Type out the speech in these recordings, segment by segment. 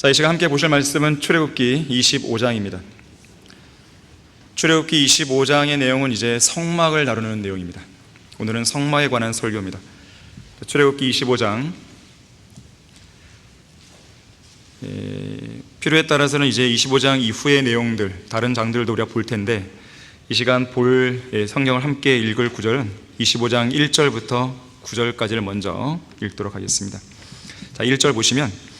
자, 이 시간 함께 보실 말씀은 출애굽기 25장입니다. 출애굽기 25장의 내용은 이제 성막을 다루는 내용입니다. 오늘은 성막에 관한 설교입니다. 출애굽기 25장, 필요에 따라서는 이제 25장 이후의 내용들, 다른 장들도 우리가 볼 텐데, 이 시간 볼 성경을 함께 읽을 구절은 25장 1절부터 9절까지를 먼저 읽도록 하겠습니다. 자, 1절 보시면,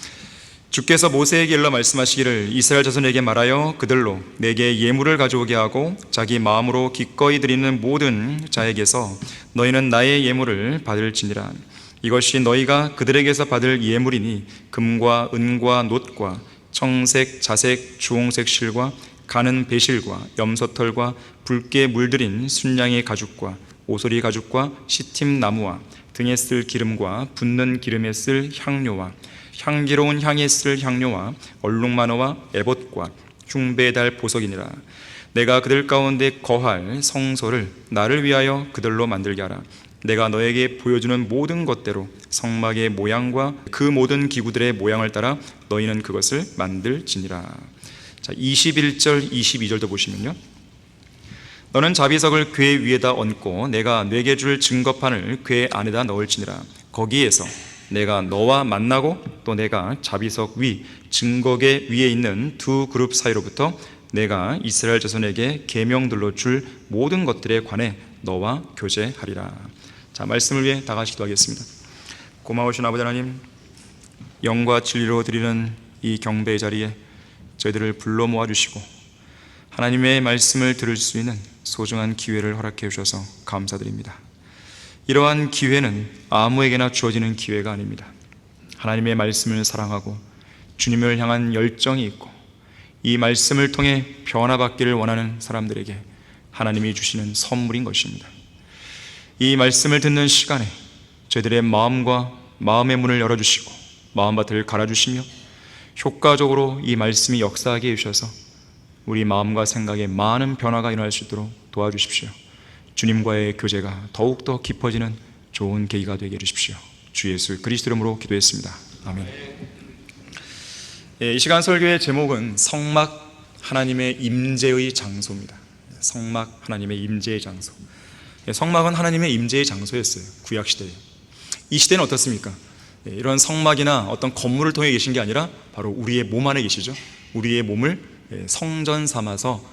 주께서 모세에게 일러 말씀하시기를 이스라엘 자손에게 말하여 그들로 내게 예물을 가져오게 하고 자기 마음으로 기꺼이 드리는 모든 자에게서 너희는 나의 예물을 받을지니라. 이것이 너희가 그들에게서 받을 예물이니 금과 은과 놋과 청색, 자색, 주홍색 실과 가는 배실과 염소털과 붉게 물들인 순양의 가죽과 오소리 가죽과 시팀 나무와 등에 쓸 기름과 붓는 기름에 쓸 향료와 향기로운 향에 쓸 향료와 얼룩마노와 에봇과 흉배에 달 보석이니라. 내가 그들 가운데 거할 성소를 나를 위하여 그들로 만들게 하라. 내가 너에게 보여주는 모든 것대로 성막의 모양과 그 모든 기구들의 모양을 따라 너희는 그것을 만들지니라. 자, 21절 22절도 보시면요, 너는 자비석을 궤 위에다 얹고 내가 네게 줄 증거판을 궤 안에다 넣을지니라. 거기에서 내가 너와 만나고 또 내가 자비석 위 증거궤 위에 있는 두 그룹 사이로부터 내가 이스라엘 자손에게 계명들로 줄 모든 것들에 관해 너와 교제하리라. 자, 말씀을 위해 다 같이 기도하겠습니다. 고마우신 아버지 하나님, 영과 진리로 드리는 이 경배의 자리에 저희들을 불러 모아주시고 하나님의 말씀을 들을 수 있는 소중한 기회를 허락해 주셔서 감사드립니다. 이러한 기회는 아무에게나 주어지는 기회가 아닙니다. 하나님의 말씀을 사랑하고 주님을 향한 열정이 있고 이 말씀을 통해 변화받기를 원하는 사람들에게 하나님이 주시는 선물인 것입니다. 이 말씀을 듣는 시간에 저희들의 마음과 마음의 문을 열어주시고 마음밭을 갈아주시며 효과적으로 이 말씀이 역사하게 해주셔서 우리 마음과 생각에 많은 변화가 일어날 수 있도록 도와주십시오. 주님과의 교제가 더욱더 깊어지는 좋은 계기가 되게 해주십시오. 주 예수 그리스도 이름으로 기도했습니다. 아멘. 이 시간 설교의 제목은 성막 하나님의 임재의 장소입니다. 성막 하나님의 임재의 장소. 성막은 하나님의 임재의 장소였어요. 구약시대에. 이 시대는 어떻습니까? 이런 성막이나 어떤 건물을 통해 계신 게 아니라 바로 우리의 몸 안에 계시죠. 우리의 몸을 성전 삼아서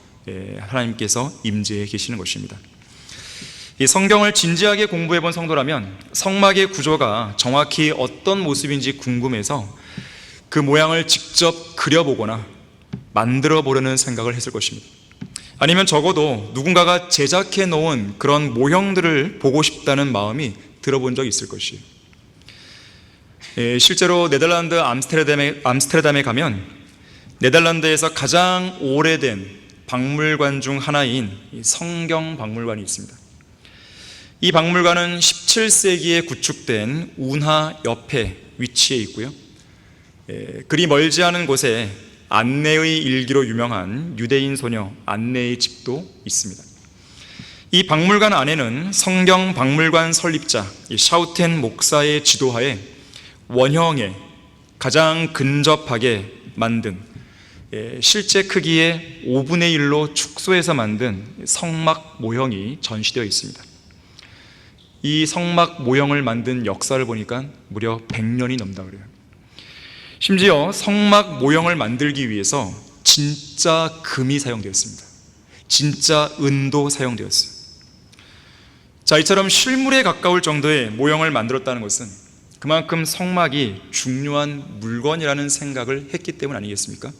하나님께서 임재해 계시는 것입니다. 이 성경을 진지하게 공부해 본 성도라면 성막의 구조가 정확히 어떤 모습인지 궁금해서 그 모양을 직접 그려보거나 만들어 보려는 생각을 했을 것입니다. 아니면 적어도 누군가가 제작해 놓은 그런 모형들을 보고 싶다는 마음이 들어본 적이 있을 것이에요. 실제로 네덜란드 암스테르담에 가면 네덜란드에서 가장 오래된 박물관 중 하나인 성경 박물관이 있습니다. 이 박물관은 17세기에 구축된 운하 옆에 위치해 있고요, 그리 멀지 않은 곳에 안네의 일기로 유명한 유대인 소녀 안네의 집도 있습니다. 이 박물관 안에는 성경 박물관 설립자 샤우텐 목사의 지도하에 원형에 가장 근접하게 만든 실제 크기의 5분의 1로 축소해서 만든 성막 모형이 전시되어 있습니다. 이 성막 모형을 만든 역사를 보니까 무려 100년이 넘다 그래요. 심지어 성막 모형을 만들기 위해서 진짜 금이 사용되었습니다. 진짜 은도 사용되었어요. 자, 이처럼 실물에 가까울 정도의 모형을 만들었다는 것은 그만큼 성막이 중요한 물건이라는 생각을 했기 때문 아니겠습니까?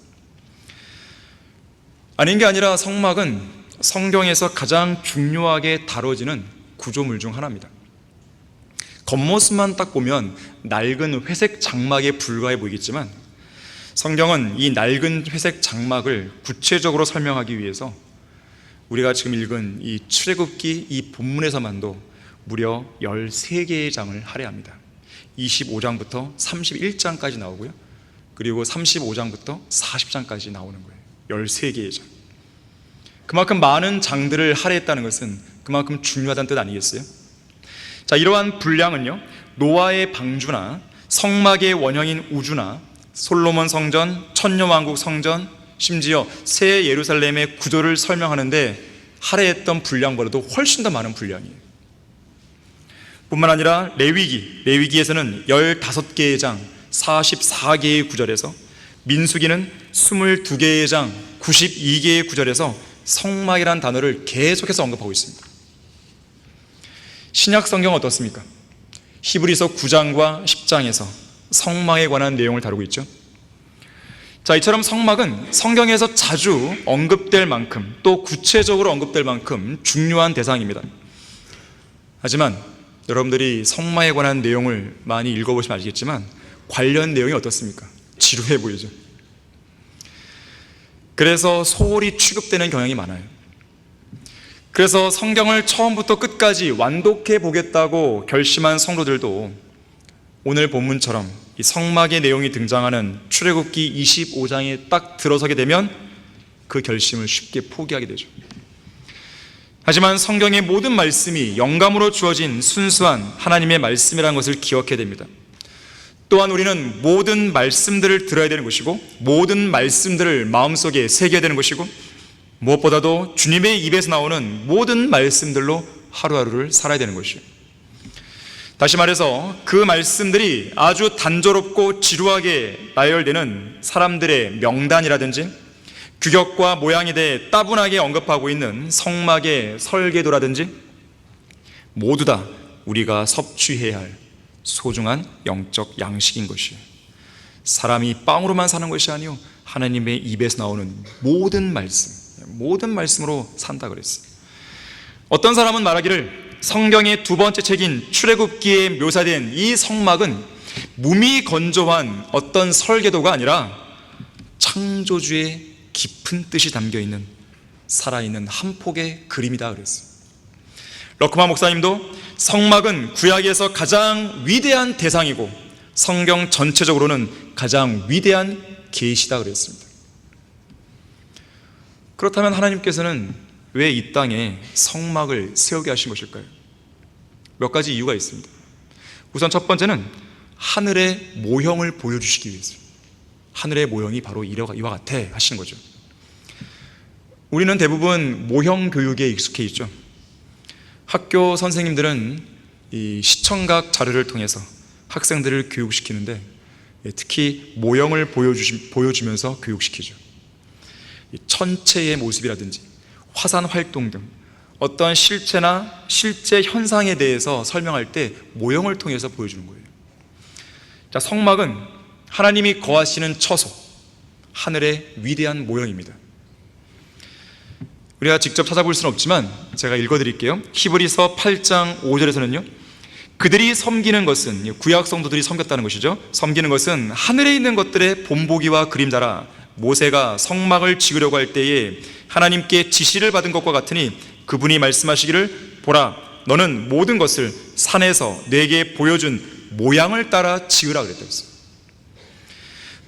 아닌 게 아니라 성막은 성경에서 가장 중요하게 다뤄지는 구조물 중 하나입니다. 겉모습만 딱 보면 낡은 회색 장막에 불과해 보이겠지만 성경은 이 낡은 회색 장막을 구체적으로 설명하기 위해서 우리가 지금 읽은 이 출애굽기 이 본문에서만도 무려 13개의 장을 할애합니다. 25장부터 31장까지 나오고요, 그리고 35장부터 40장까지 나오는 거예요. 13개의 장. 그만큼 많은 장들을 할애했다는 것은 그만큼 중요하다는 뜻 아니겠어요? 자, 이러한 분량은요, 노아의 방주나 성막의 원형인 우주나 솔로몬 성전, 천년왕국 성전, 심지어 새 예루살렘의 구조를 설명하는데 할애했던 분량보다도 훨씬 더 많은 분량이에요. 뿐만 아니라 레위기에서는 15개의 장 44개의 구절에서, 민수기는 22개의 장 92개의 구절에서 성막이라는 단어를 계속해서 언급하고 있습니다. 신약 성경은 어떻습니까? 히브리서 9장과 10장에서 성막에 관한 내용을 다루고 있죠. 자, 이처럼 성막은 성경에서 자주 언급될 만큼, 또 구체적으로 언급될 만큼 중요한 대상입니다. 하지만 여러분들이 성막에 관한 내용을 많이 읽어보시면 아시겠지만 관련 내용이 어떻습니까? 지루해 보이죠. 그래서 소홀히 취급되는 경향이 많아요. 그래서 성경을 처음부터 끝까지 완독해 보겠다고 결심한 성도들도 오늘 본문처럼 이 성막의 내용이 등장하는 출애굽기 25장에 딱 들어서게 되면 그 결심을 쉽게 포기하게 되죠. 하지만 성경의 모든 말씀이 영감으로 주어진 순수한 하나님의 말씀이라는 것을 기억해야 됩니다. 또한 우리는 모든 말씀들을 들어야 되는 것이고, 모든 말씀들을 마음속에 새겨야 되는 것이고, 무엇보다도 주님의 입에서 나오는 모든 말씀들로 하루하루를 살아야 되는 것이에요. 다시 말해서 그 말씀들이 아주 단조롭고 지루하게 나열되는 사람들의 명단이라든지, 규격과 모양에 대해 따분하게 언급하고 있는 성막의 설계도라든지, 모두 다 우리가 섭취해야 할 소중한 영적 양식인 것이에요. 사람이 빵으로만 사는 것이 아니요, 하나님의 입에서 나오는 모든 말씀으로 산다 그랬어요. 어떤 사람은 말하기를 성경의 두 번째 책인 출애굽기에 묘사된 이 성막은 무미건조한 어떤 설계도가 아니라 창조주의 깊은 뜻이 담겨있는 살아있는 한 폭의 그림이다 그랬어요. 러크만 목사님도 성막은 구약에서 가장 위대한 대상이고 성경 전체적으로는 가장 위대한 계시다 그랬습니다. 그렇다면 하나님께서는 왜 이 땅에 성막을 세우게 하신 것일까요? 몇 가지 이유가 있습니다. 우선 첫 번째는 하늘의 모형을 보여주시기 위해서요. 하늘의 모형이 바로 이와 같아 하시는 거죠. 우리는 대부분 모형 교육에 익숙해 있죠. 학교 선생님들은 이 시청각 자료를 통해서 학생들을 교육시키는데 특히 모형을 보여주면서 교육시키죠. 천체의 모습이라든지 화산 활동 등 어떠한 실체나 실제 현상에 대해서 설명할 때 모형을 통해서 보여주는 거예요. 자, 성막은 하나님이 거하시는 처소, 하늘의 위대한 모형입니다. 우리가 직접 찾아볼 수는 없지만 제가 읽어드릴게요. 히브리서 8장 5절에서는요, 그들이 섬기는 것은, 구약 성도들이 섬겼다는 것이죠. 섬기는 것은 하늘에 있는 것들의 본보기와 그림자라. 모세가 성막을 지으려고 할 때에 하나님께 지시를 받은 것과 같으니 그분이 말씀하시기를, 보라, 너는 모든 것을 산에서 내게 보여준 모양을 따라 지으라 그랬다고 했어요.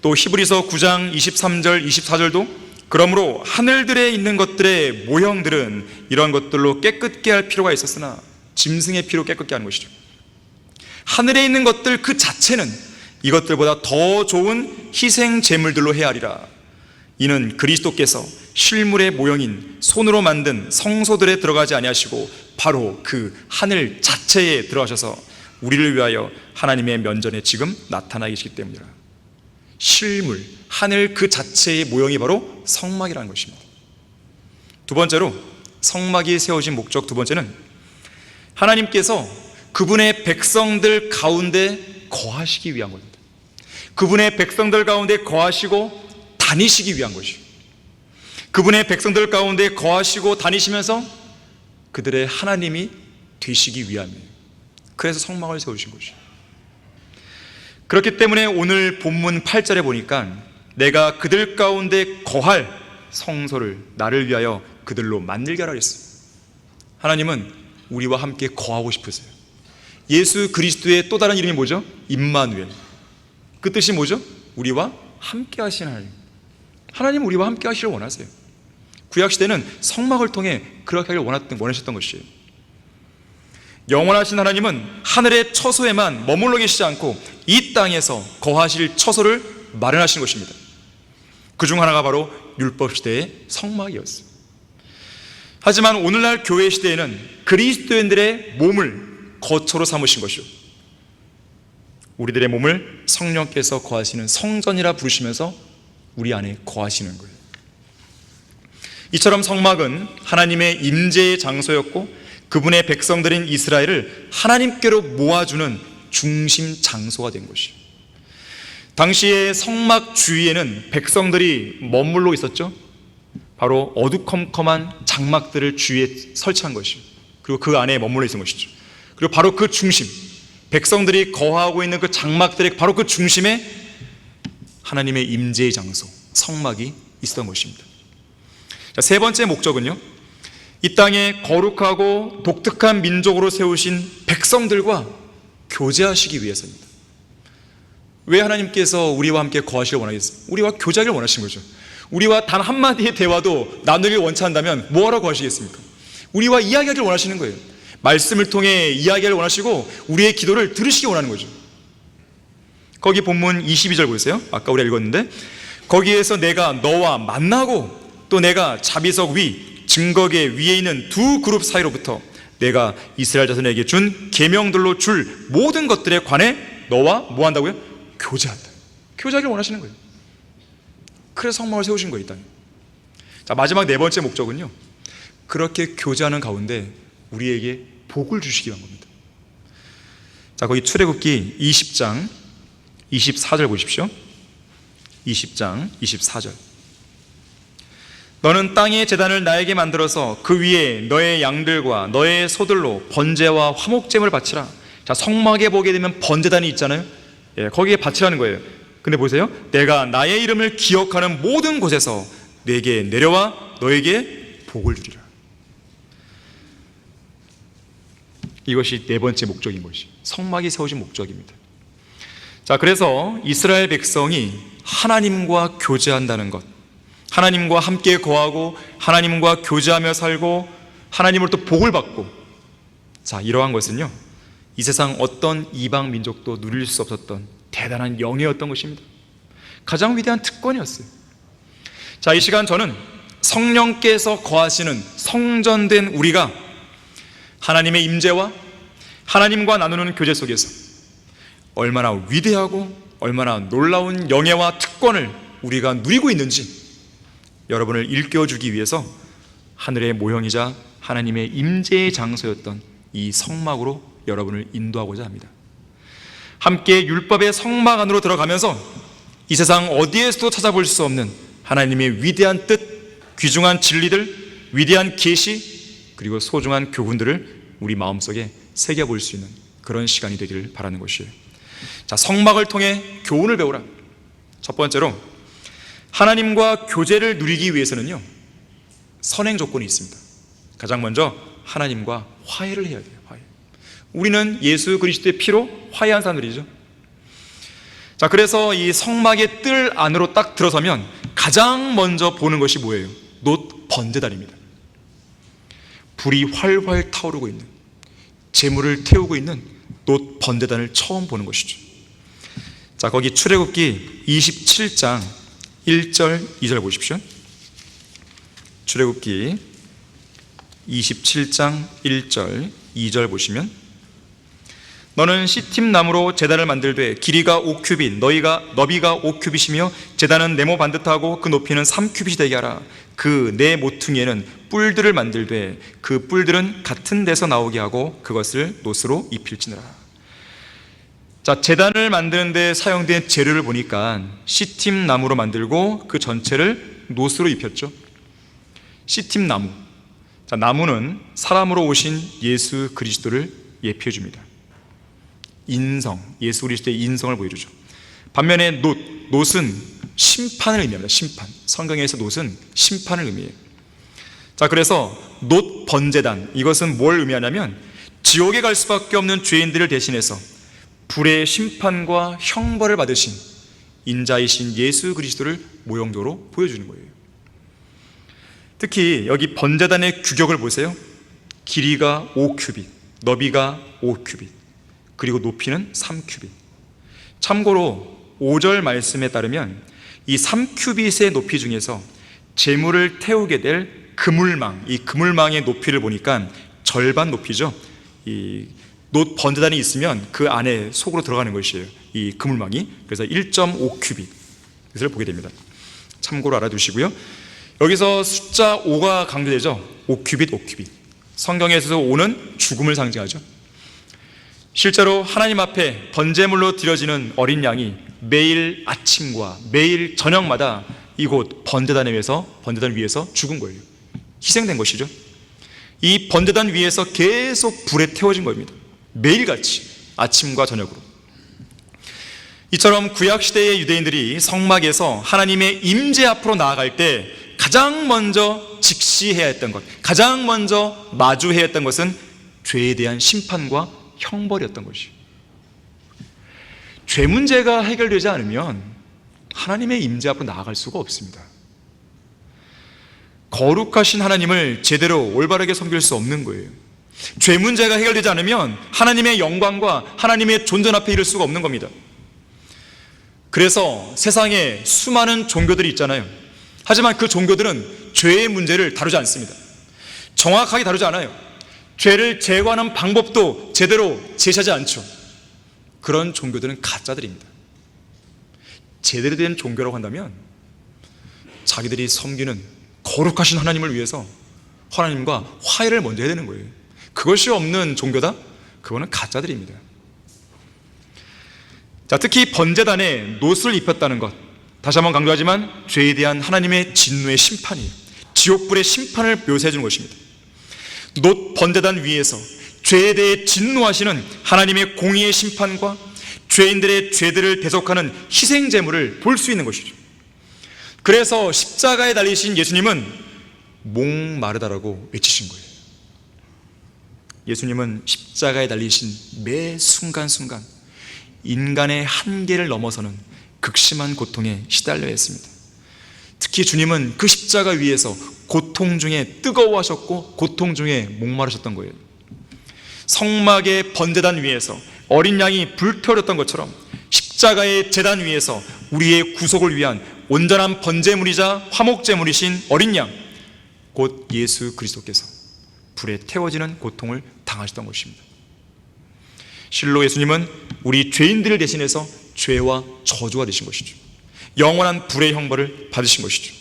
또 히브리서 9장 23절 24절도 그러므로 하늘들에 있는 것들의 모형들은 이런 것들로 깨끗게 할 필요가 있었으나 짐승의 피로 깨끗게 하는 것이죠. 하늘에 있는 것들 그 자체는 이것들보다 더 좋은 희생 제물들로 헤아리라. 이는 그리스도께서 실물의 모형인 손으로 만든 성소들에 들어가지 아니하시고 바로 그 하늘 자체에 들어가셔서 우리를 위하여 하나님의 면전에 지금 나타나 계시기 때문이라. 실물, 하늘 그 자체의 모형이 바로 성막이라는 것입니다. 두 번째로, 성막이 세워진 목적 두 번째는 하나님께서 그분의 백성들 가운데 거하시기 위한 겁니다. 그분의 백성들 가운데 거하시고 다니시기 위한 것이요, 그분의 백성들 가운데 거하시고 다니시면서 그들의 하나님이 되시기 위함이에요. 그래서 성막을 세우신 것이요. 그렇기 때문에 오늘 본문 8절에 보니까 내가 그들 가운데 거할 성소를 나를 위하여 그들로 만들게 하라 했어요. 하나님은 우리와 함께 거하고 싶으세요. 예수 그리스도의 또 다른 이름이 뭐죠? 임마누엘. 그 뜻이 뭐죠? 우리와 함께 하시는 하나님. 하나님은 우리와 함께 하시기를 원하세요. 구약시대는 성막을 통해 그렇게 하기를 원하셨던 것이에요. 영원하신 하나님은 하늘의 처소에만 머물러 계시지 않고 이 땅에서 거하실 처소를 마련하신 것입니다. 그중 하나가 바로 율법시대의 성막이었어요. 하지만 오늘날 교회 시대에는 그리스도인들의 몸을 거처로 삼으신 것이요, 우리들의 몸을 성령께서 거하시는 성전이라 부르시면서 우리 안에 거하시는 거예요. 이처럼 성막은 하나님의 임재의 장소였고 그분의 백성들인 이스라엘을 하나님께로 모아주는 중심 장소가 된 것이에요. 당시에 성막 주위에는 백성들이 머물러 있었죠. 바로 어두컴컴한 장막들을 주위에 설치한 것이요, 그리고 그 안에 머물러 있는 것이죠. 그리고 바로 그 중심, 백성들이 거하고 있는 그 장막들의 바로 그 중심에 하나님의 임재의 장소, 성막이 있었던 것입니다. 자, 세 번째 목적은요, 이 땅에 거룩하고 독특한 민족으로 세우신 백성들과 교제하시기 위해서입니다. 왜 하나님께서 우리와 함께 거하시길 원하겠어요? 우리와 교제하기를 원하신 거죠. 우리와 단 한마디의 대화도 나누길 원치 한다면 뭐하러 거하시겠습니까? 우리와 이야기하기를 원하시는 거예요. 말씀을 통해 이야기를 원하시고 우리의 기도를 들으시기 원하는 거죠. 거기 본문 22절 보세요. 아까 우리가 읽었는데, 거기에서 내가 너와 만나고 또 내가 자비석 위 증거계 위에 있는 두 그룹 사이로부터 내가 이스라엘 자손에게 준 계명들로 줄 모든 것들에 관해 너와 뭐 한다고요? 교제한다. 교제하기를 원하시는 거예요. 그래서 성막을 세우신 거예요, 이 땅에. 자, 마지막 네 번째 목적은요, 그렇게 교제하는 가운데 우리에게 복을 주시기 위한 겁니다. 자, 거기 출애굽기 20장 24절 보십시오. 20장 24절. 너는 땅의 제단을 나에게 만들어서 그 위에 너의 양들과 너의 소들로 번제와 화목제물을 바치라. 자, 성막에 보게 되면 번제단이 있잖아요. 예, 거기에 바치라는 거예요. 근데 보세요, 내가 나의 이름을 기억하는 모든 곳에서 내게 내려와 너에게 복을 주리라. 이것이 네 번째 목적인 것이, 성막이 세워진 목적입니다. 자, 그래서 이스라엘 백성이 하나님과 교제한다는 것, 하나님과 함께 거하고 하나님과 교제하며 살고 하나님으로부터 복을 받고, 자, 이러한 것은요, 이 세상 어떤 이방 민족도 누릴 수 없었던 대단한 영예였던 것입니다. 가장 위대한 특권이었어요. 자, 이 시간 저는 성령께서 거하시는 성전된 우리가 하나님의 임재와 하나님과 나누는 교제 속에서 얼마나 위대하고 얼마나 놀라운 영예와 특권을 우리가 누리고 있는지 여러분을 일깨워주기 위해서 하늘의 모형이자 하나님의 임재의 장소였던 이 성막으로 여러분을 인도하고자 합니다. 함께 율법의 성막 안으로 들어가면서 이 세상 어디에서도 찾아볼 수 없는 하나님의 위대한 뜻, 귀중한 진리들, 위대한 계시, 그리고 소중한 교훈들을 우리 마음속에 새겨볼 수 있는 그런 시간이 되기를 바라는 것이에요. 자, 성막을 통해 교훈을 배우라. 첫 번째로 하나님과 교제를 누리기 위해서는요, 선행 조건이 있습니다. 가장 먼저 하나님과 화해를 해야 돼요. 화해. 우리는 예수 그리스도의 피로 화해한 사람들이죠. 자, 그래서 이 성막의 뜰 안으로 딱 들어서면 가장 먼저 보는 것이 뭐예요? 놋 번제단입니다. 불이 활활 타오르고 있는, 재물을 태우고 있는 놋 번제단을 처음 보는 것이죠. 자, 거기 출애굽기 27장 1절 2절 보십시오. 출애굽기 27장 1절 2절 보시면, 너는 시팀 나무로 제단을 만들되 길이가 5큐빗, 너비가 5큐빗이며 제단은 네모 반듯하고 그 높이는 3큐빗이 되게 하라. 그 네 모퉁이에는 뿔들을 만들되 그 뿔들은 같은 데서 나오게 하고 그것을 놋으로 입힐지니라. 자, 제단을 만드는 데 사용된 재료를 보니까 시팀 나무로 만들고 그 전체를 놋으로 입혔죠. 시팀 나무. 자, 나무는 사람으로 오신 예수 그리스도를 예표해 줍니다. 인성, 예수 그리스도의 인성을 보여주죠. 반면에 놋은 심판을 의미합니다. 심판. 성경에서 놋은 심판을 의미해요. 자, 그래서 놋 번제단, 이것은 뭘 의미하냐면 지옥에 갈 수밖에 없는 죄인들을 대신해서 불의 심판과 형벌을 받으신 인자이신 예수 그리스도를 모형적으로 보여주는 거예요. 특히 여기 번제단의 규격을 보세요. 길이가 5큐빗, 너비가 5큐빗, 그리고 높이는 3큐빗. 참고로 5절 말씀에 따르면 이 3큐빗의 높이 중에서 제물을 태우게 될 그물망, 이 그물망의 높이를 보니까 절반 높이죠. 이 번제단이 있으면 그 안에 속으로 들어가는 것이에요, 이 그물망이. 그래서 1.5큐빗을 보게 됩니다. 참고로 알아두시고요. 여기서 숫자 5가 강조되죠. 5큐빗, 5큐빗. 성경에서 5는 죽음을 상징하죠. 실제로 하나님 앞에 번제물로 드려지는 어린 양이 매일 아침과 매일 저녁마다 이곳 번제단 위에서 죽은 거예요. 희생된 것이죠. 이 번제단 위에서 계속 불에 태워진 겁니다. 매일같이 아침과 저녁으로. 이처럼 구약시대의 유대인들이 성막에서 하나님의 임재 앞으로 나아갈 때 가장 먼저 직시해야 했던 것, 가장 먼저 마주해야 했던 것은 죄에 대한 심판과 형벌이었던 것이에요. 죄 문제가 해결되지 않으면 하나님의 임재 앞으로 나아갈 수가 없습니다. 거룩하신 하나님을 제대로 올바르게 섬길 수 없는 거예요. 죄 문제가 해결되지 않으면 하나님의 영광과 하나님의 존전 앞에 이를 수가 없는 겁니다. 그래서 세상에 수많은 종교들이 있잖아요. 하지만 그 종교들은 죄의 문제를 다루지 않습니다. 정확하게 다루지 않아요. 죄를 제거하는 방법도 제대로 제시하지 않죠. 그런 종교들은 가짜들입니다. 제대로 된 종교라고 한다면 자기들이 섬기는 거룩하신 하나님을 위해서 하나님과 화해를 먼저 해야 되는 거예요. 그것이 없는 종교다? 그거는 가짜들입니다. 자, 특히 번제단에 놋을 입혔다는 것, 다시 한번 강조하지만 죄에 대한 하나님의 진노의 심판이에요. 지옥불의 심판을 묘사해 주는 것입니다. 놋 번제단 위에서 죄에 대해 진노하시는 하나님의 공의의 심판과 죄인들의 죄들을 대속하는 희생제물을 볼 수 있는 것이죠. 그래서 십자가에 달리신 예수님은 목마르다라고 외치신 거예요. 예수님은 십자가에 달리신 매 순간순간 인간의 한계를 넘어서는 극심한 고통에 시달려야 했습니다. 특히 주님은 그 십자가 위에서 고통 중에 뜨거워하셨고 고통 중에 목마르셨던 거예요. 성막의 번제단 위에서 어린 양이 불태워졌던 것처럼 십자가의 제단 위에서 우리의 구속을 위한 온전한 번제물이자 화목제물이신 어린 양, 곧 예수 그리스도께서 불에 태워지는 고통을 당하셨던 것입니다. 실로 예수님은 우리 죄인들을 대신해서 죄와 저주가 되신 것이죠. 영원한 불의 형벌을 받으신 것이죠.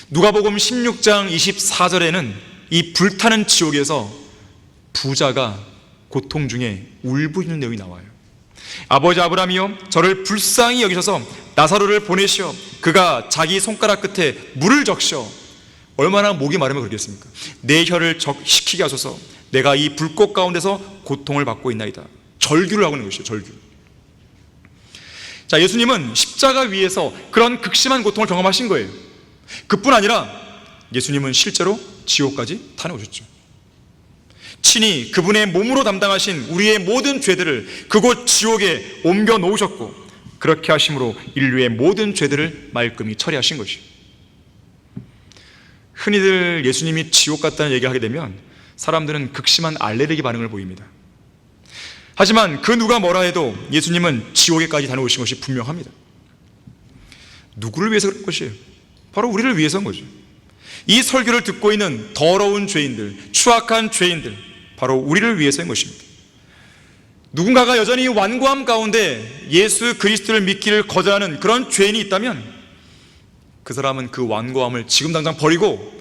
누가복음 16장 24절에는 이 불타는 지옥에서 부자가 고통 중에 울부짖는 내용이 나와요. 아버지 아브라함이여, 저를 불쌍히 여기셔서 나사로를 보내시어 그가 자기 손가락 끝에 물을 적셔. 얼마나 목이 마르면 그러겠습니까? 내 혀를 식히게 하소서. 내가 이 불꽃 가운데서 고통을 받고 있나이다. 절규를 하고 있는 것이죠. 절규. 자, 예수님은 십자가 위에서 그런 극심한 고통을 경험하신 거예요. 그뿐 아니라 예수님은 실제로 지옥까지 다녀오셨죠. 친히 그분의 몸으로 담당하신 우리의 모든 죄들을 그곳 지옥에 옮겨 놓으셨고, 그렇게 하심으로 인류의 모든 죄들을 말끔히 처리하신 것이에요. 흔히들 예수님이 지옥 갔다는 얘기를 하게 되면 사람들은 극심한 알레르기 반응을 보입니다. 하지만 그 누가 뭐라 해도 예수님은 지옥에까지 다녀오신 것이 분명합니다. 누구를 위해서 그런 것이에요? 바로 우리를 위해서인 거죠. 이 설교를 듣고 있는 더러운 죄인들, 추악한 죄인들, 바로 우리를 위해서인 것입니다. 누군가가 여전히 완고함 가운데 예수 그리스도를 믿기를 거절하는 그런 죄인이 있다면 그 사람은 그 완고함을 지금 당장 버리고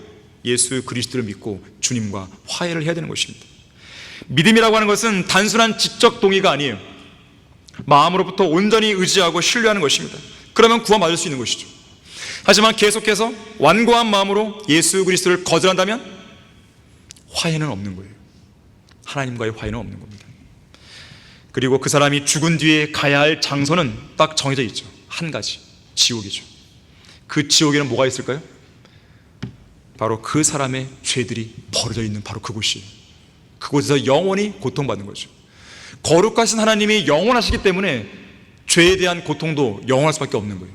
예수 그리스도를 믿고 주님과 화해를 해야 되는 것입니다. 믿음이라고 하는 것은 단순한 지적 동의가 아니에요. 마음으로부터 온전히 의지하고 신뢰하는 것입니다. 그러면 구원받을 수 있는 것이죠. 하지만 계속해서 완고한 마음으로 예수 그리스도를 거절한다면 화해는 없는 거예요. 하나님과의 화해는 없는 겁니다. 그리고 그 사람이 죽은 뒤에 가야 할 장소는 딱 정해져 있죠. 한 가지, 지옥이죠. 그 지옥에는 뭐가 있을까요? 바로 그 사람의 죄들이 버려져 있는 바로 그곳이에요. 그곳에서 영원히 고통받는 거죠. 거룩하신 하나님이 영원하시기 때문에 죄에 대한 고통도 영원할 수밖에 없는 거예요.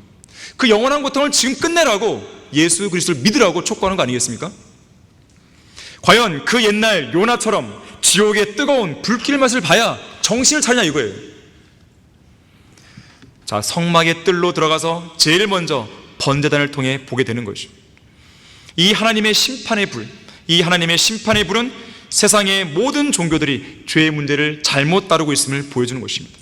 그 영원한 고통을 지금 끝내라고 예수 그리스도를 믿으라고 촉구하는 거 아니겠습니까? 과연 그 옛날 요나처럼 지옥의 뜨거운 불길 맛을 봐야 정신을 차리냐 이거예요. 자, 성막의 뜰로 들어가서 제일 먼저 번제단을 통해 보게 되는 것이죠. 이 하나님의 심판의 불, 이 하나님의 심판의 불은 세상의 모든 종교들이 죄의 문제를 잘못 다루고 있음을 보여주는 것입니다.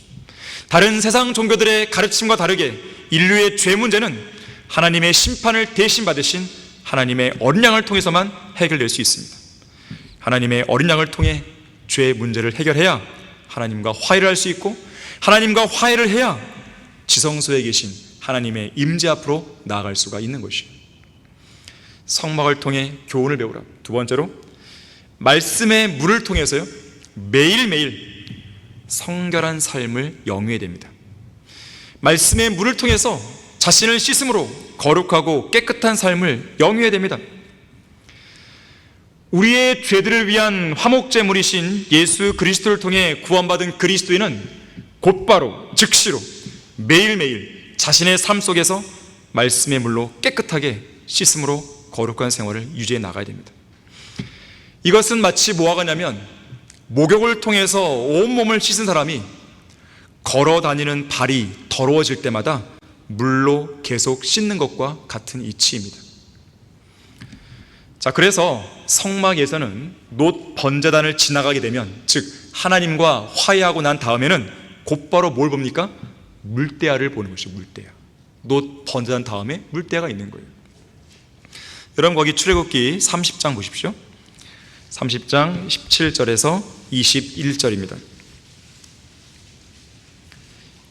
다른 세상 종교들의 가르침과 다르게 인류의 죄 문제는 하나님의 심판을 대신 받으신 하나님의 어린 양을 통해서만 해결될 수 있습니다. 하나님의 어린 양을 통해 죄의 문제를 해결해야 하나님과 화해를 할 수 있고, 하나님과 화해를 해야 지성소에 계신 하나님의 임재 앞으로 나아갈 수가 있는 것이에요. 성막을 통해 교훈을 배우라. 두 번째로, 말씀의 물을 통해서요, 매일매일 성결한 삶을 영위해야 됩니다. 말씀의 물을 통해서 자신을 씻음으로 거룩하고 깨끗한 삶을 영위해야 됩니다. 우리의 죄들을 위한 화목제물이신 예수 그리스도를 통해 구원받은 그리스도인은 곧바로 즉시로 매일매일 자신의 삶 속에서 말씀의 물로 깨끗하게 씻음으로 거룩한 생활을 유지해 나가야 됩니다. 이것은 마치 뭐와 같냐면, 목욕을 통해서 온몸을 씻은 사람이 걸어 다니는 발이 더러워질 때마다 물로 계속 씻는 것과 같은 이치입니다. 자, 그래서 성막에서는 놋 번제단을 지나가게 되면, 즉 하나님과 화해하고 난 다음에는 곧바로 뭘 봅니까? 물대야를 보는 것이죠. 물대야. 놋 번제단 다음에 물대야가 있는 거예요. 여러분, 거기 출애굽기 30장 보십시오. 30장 17절에서 21절입니다.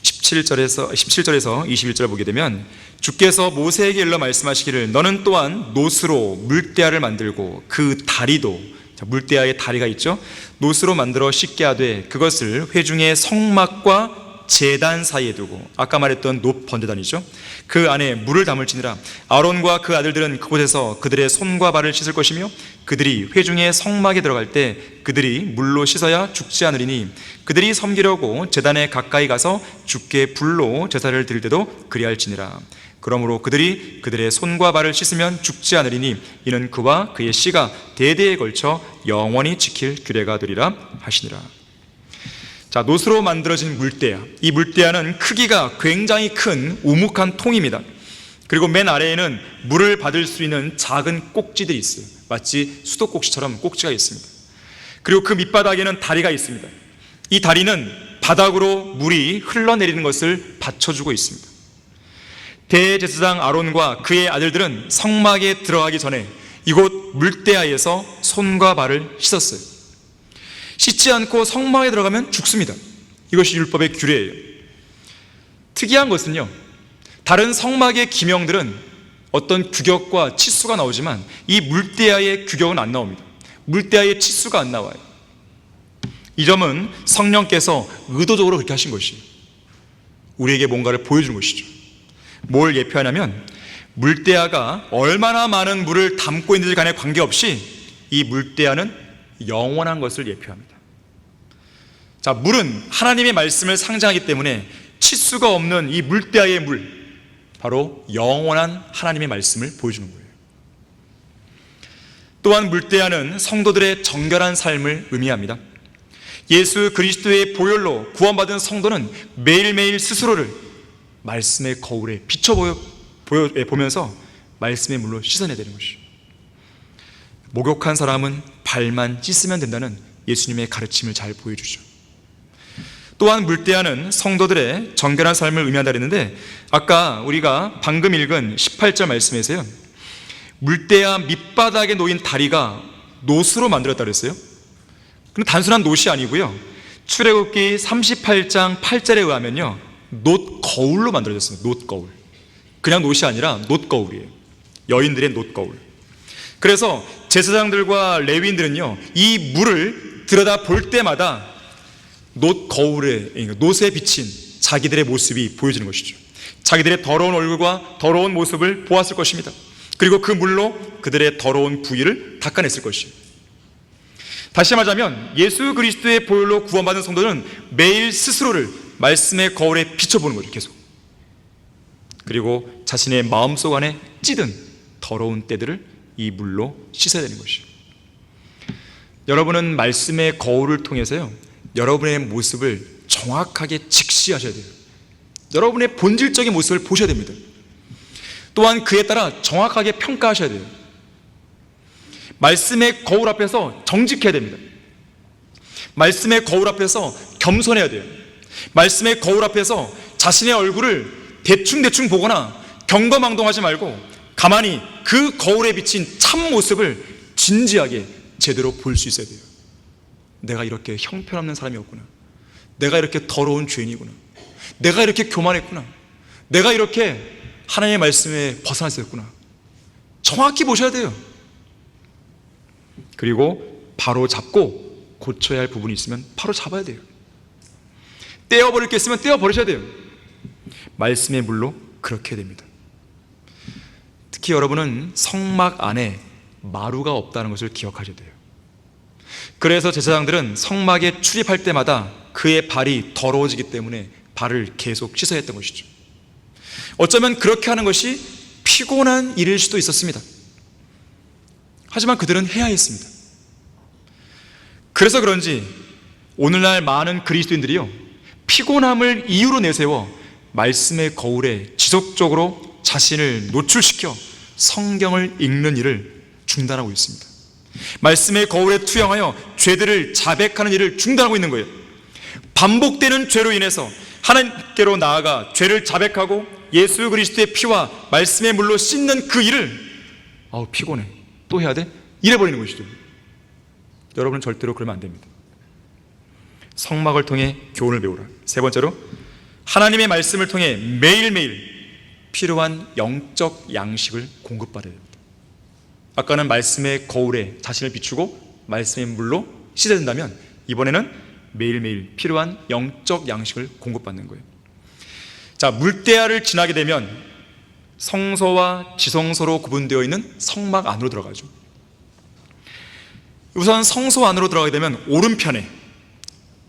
17절에서 21절 보게 되면, 주께서 모세에게 일러 말씀하시기를 너는 또한 놋으로 물대야를 만들고 그 다리도, 물대야의 다리가 있죠, 놋으로 만들어 씻게 하되 그것을 회중의 성막과 제단 사이에 두고, 아까 말했던 놋 번제단이죠, 그 안에 물을 담을지니라. 아론과 그 아들들은 그곳에서 그들의 손과 발을 씻을 것이며 그들이 회중의 성막에 들어갈 때 그들이 물로 씻어야 죽지 않으리니 그들이 섬기려고 제단에 가까이 가서 주께 불로 제사를 드릴 때도 그리할지니라. 그러므로 그들이 그들의 손과 발을 씻으면 죽지 않으리니 이는 그와 그의 씨가 대대에 걸쳐 영원히 지킬 규례가 되리라 하시니라. 자, 놋으로 만들어진 물대야, 이 물대야는 크기가 굉장히 큰 우묵한 통입니다. 그리고 맨 아래에는 물을 받을 수 있는 작은 꼭지들이 있어요. 마치 수도꼭지처럼 꼭지가 있습니다. 그리고 그 밑바닥에는 다리가 있습니다. 이 다리는 바닥으로 물이 흘러내리는 것을 받쳐주고 있습니다. 대제사장 아론과 그의 아들들은 성막에 들어가기 전에 이곳 물대야에서 손과 발을 씻었어요. 씻지 않고 성막에 들어가면 죽습니다. 이것이 율법의 규례예요. 특이한 것은요, 다른 성막의 기명들은 어떤 규격과 치수가 나오지만 이 물대야의 규격은 안 나옵니다. 물대야의 치수가 안 나와요. 이 점은 성령께서 의도적으로 그렇게 하신 것이에요. 우리에게 뭔가를 보여주는 것이죠. 뭘 예표하냐면, 물대야가 얼마나 많은 물을 담고 있는지 간에 관계없이 이 물대야는 영원한 것을 예표합니다. 자, 물은 하나님의 말씀을 상징하기 때문에 치수가 없는 이 물대야의 물, 바로 영원한 하나님의 말씀을 보여주는 거예요. 또한 물대야는 성도들의 정결한 삶을 의미합니다. 예수 그리스도의 보혈로 구원받은 성도는 매일매일 스스로를 말씀의 거울에 비춰보면서 말씀의 물로 씻어내야 되는 것이죠. 목욕한 사람은 발만 씻으면 된다는 예수님의 가르침을 잘 보여주죠. 또한 물대야는 성도들의 정결한 삶을 의미한다 그랬는데, 아까 우리가 방금 읽은 18절 말씀에서요, 물대야 밑바닥에 놓인 다리가 놋으로 만들었다 그랬어요. 근데 단순한 놋이 아니고요, 출애굽기 38장 8절에 의하면요, 놋 거울로 만들어졌어요. 놋 거울. 그냥 놋이 아니라 놋 거울이에요. 여인들의 놋 거울. 그래서 제사장들과 레위인들은요, 이 물을 들여다 볼 때마다 놋 거울에, 놋에 비친 자기들의 모습이 보여지는 것이죠. 자기들의 더러운 얼굴과 더러운 모습을 보았을 것입니다. 그리고 그 물로 그들의 더러운 부위를 닦아냈을 것이에요. 다시 말하자면 예수 그리스도의 보혈로 구원받은 성도는 매일 스스로를 말씀의 거울에 비춰보는 거죠. 계속. 그리고 자신의 마음속 안에 찌든 더러운 때들을 이 물로 씻어야 되는 것이에요. 여러분은 말씀의 거울을 통해서요, 여러분의 모습을 정확하게 직시하셔야 돼요. 여러분의 본질적인 모습을 보셔야 됩니다. 또한 그에 따라 정확하게 평가하셔야 돼요. 말씀의 거울 앞에서 정직해야 됩니다. 말씀의 거울 앞에서 겸손해야 돼요. 말씀의 거울 앞에서 자신의 얼굴을 대충대충 보거나 경거망동하지 말고 가만히 그 거울에 비친 참 모습을 진지하게 제대로 볼 수 있어야 돼요. 내가 이렇게 형편없는 사람이었구나. 내가 이렇게 더러운 죄인이구나. 내가 이렇게 교만했구나. 내가 이렇게 하나님의 말씀에 벗어나 있었구나. 정확히 보셔야 돼요. 그리고 바로 잡고 고쳐야 할 부분이 있으면 바로 잡아야 돼요. 떼어버릴 게 있으면 떼어버리셔야 돼요. 말씀의 물로 그렇게 해야 됩니다. 특히 여러분은 성막 안에 마루가 없다는 것을 기억하셔야 돼요. 그래서 제사장들은 성막에 출입할 때마다 그의 발이 더러워지기 때문에 발을 계속 씻어야 했던 것이죠. 어쩌면 그렇게 하는 것이 피곤한 일일 수도 있었습니다. 하지만 그들은 해야 했습니다. 그래서 그런지 오늘날 많은 그리스도인들이요, 피곤함을 이유로 내세워 말씀의 거울에 지속적으로 자신을 노출시켜 성경을 읽는 일을 중단하고 있습니다. 말씀의 거울에 투영하여 죄들을 자백하는 일을 중단하고 있는 거예요. 반복되는 죄로 인해서 하나님께로 나아가 죄를 자백하고 예수 그리스도의 피와 말씀의 물로 씻는 그 일을 피곤해, 또 해야 돼? 이래버리는 것이죠. 여러분은 절대로 그러면 안 됩니다. 성막을 통해 교훈을 배우라. 세 번째로, 하나님의 말씀을 통해 매일매일 필요한 영적 양식을 공급받아야 됩니다. 아까는 말씀의 거울에 자신을 비추고 말씀의 물로 씻어야 된다면, 이번에는 매일매일 필요한 영적 양식을 공급받는 거예요. 자, 물대야를 지나게 되면 성소와 지성소로 구분되어 있는 성막 안으로 들어가죠. 우선 성소 안으로 들어가게 되면 오른편에,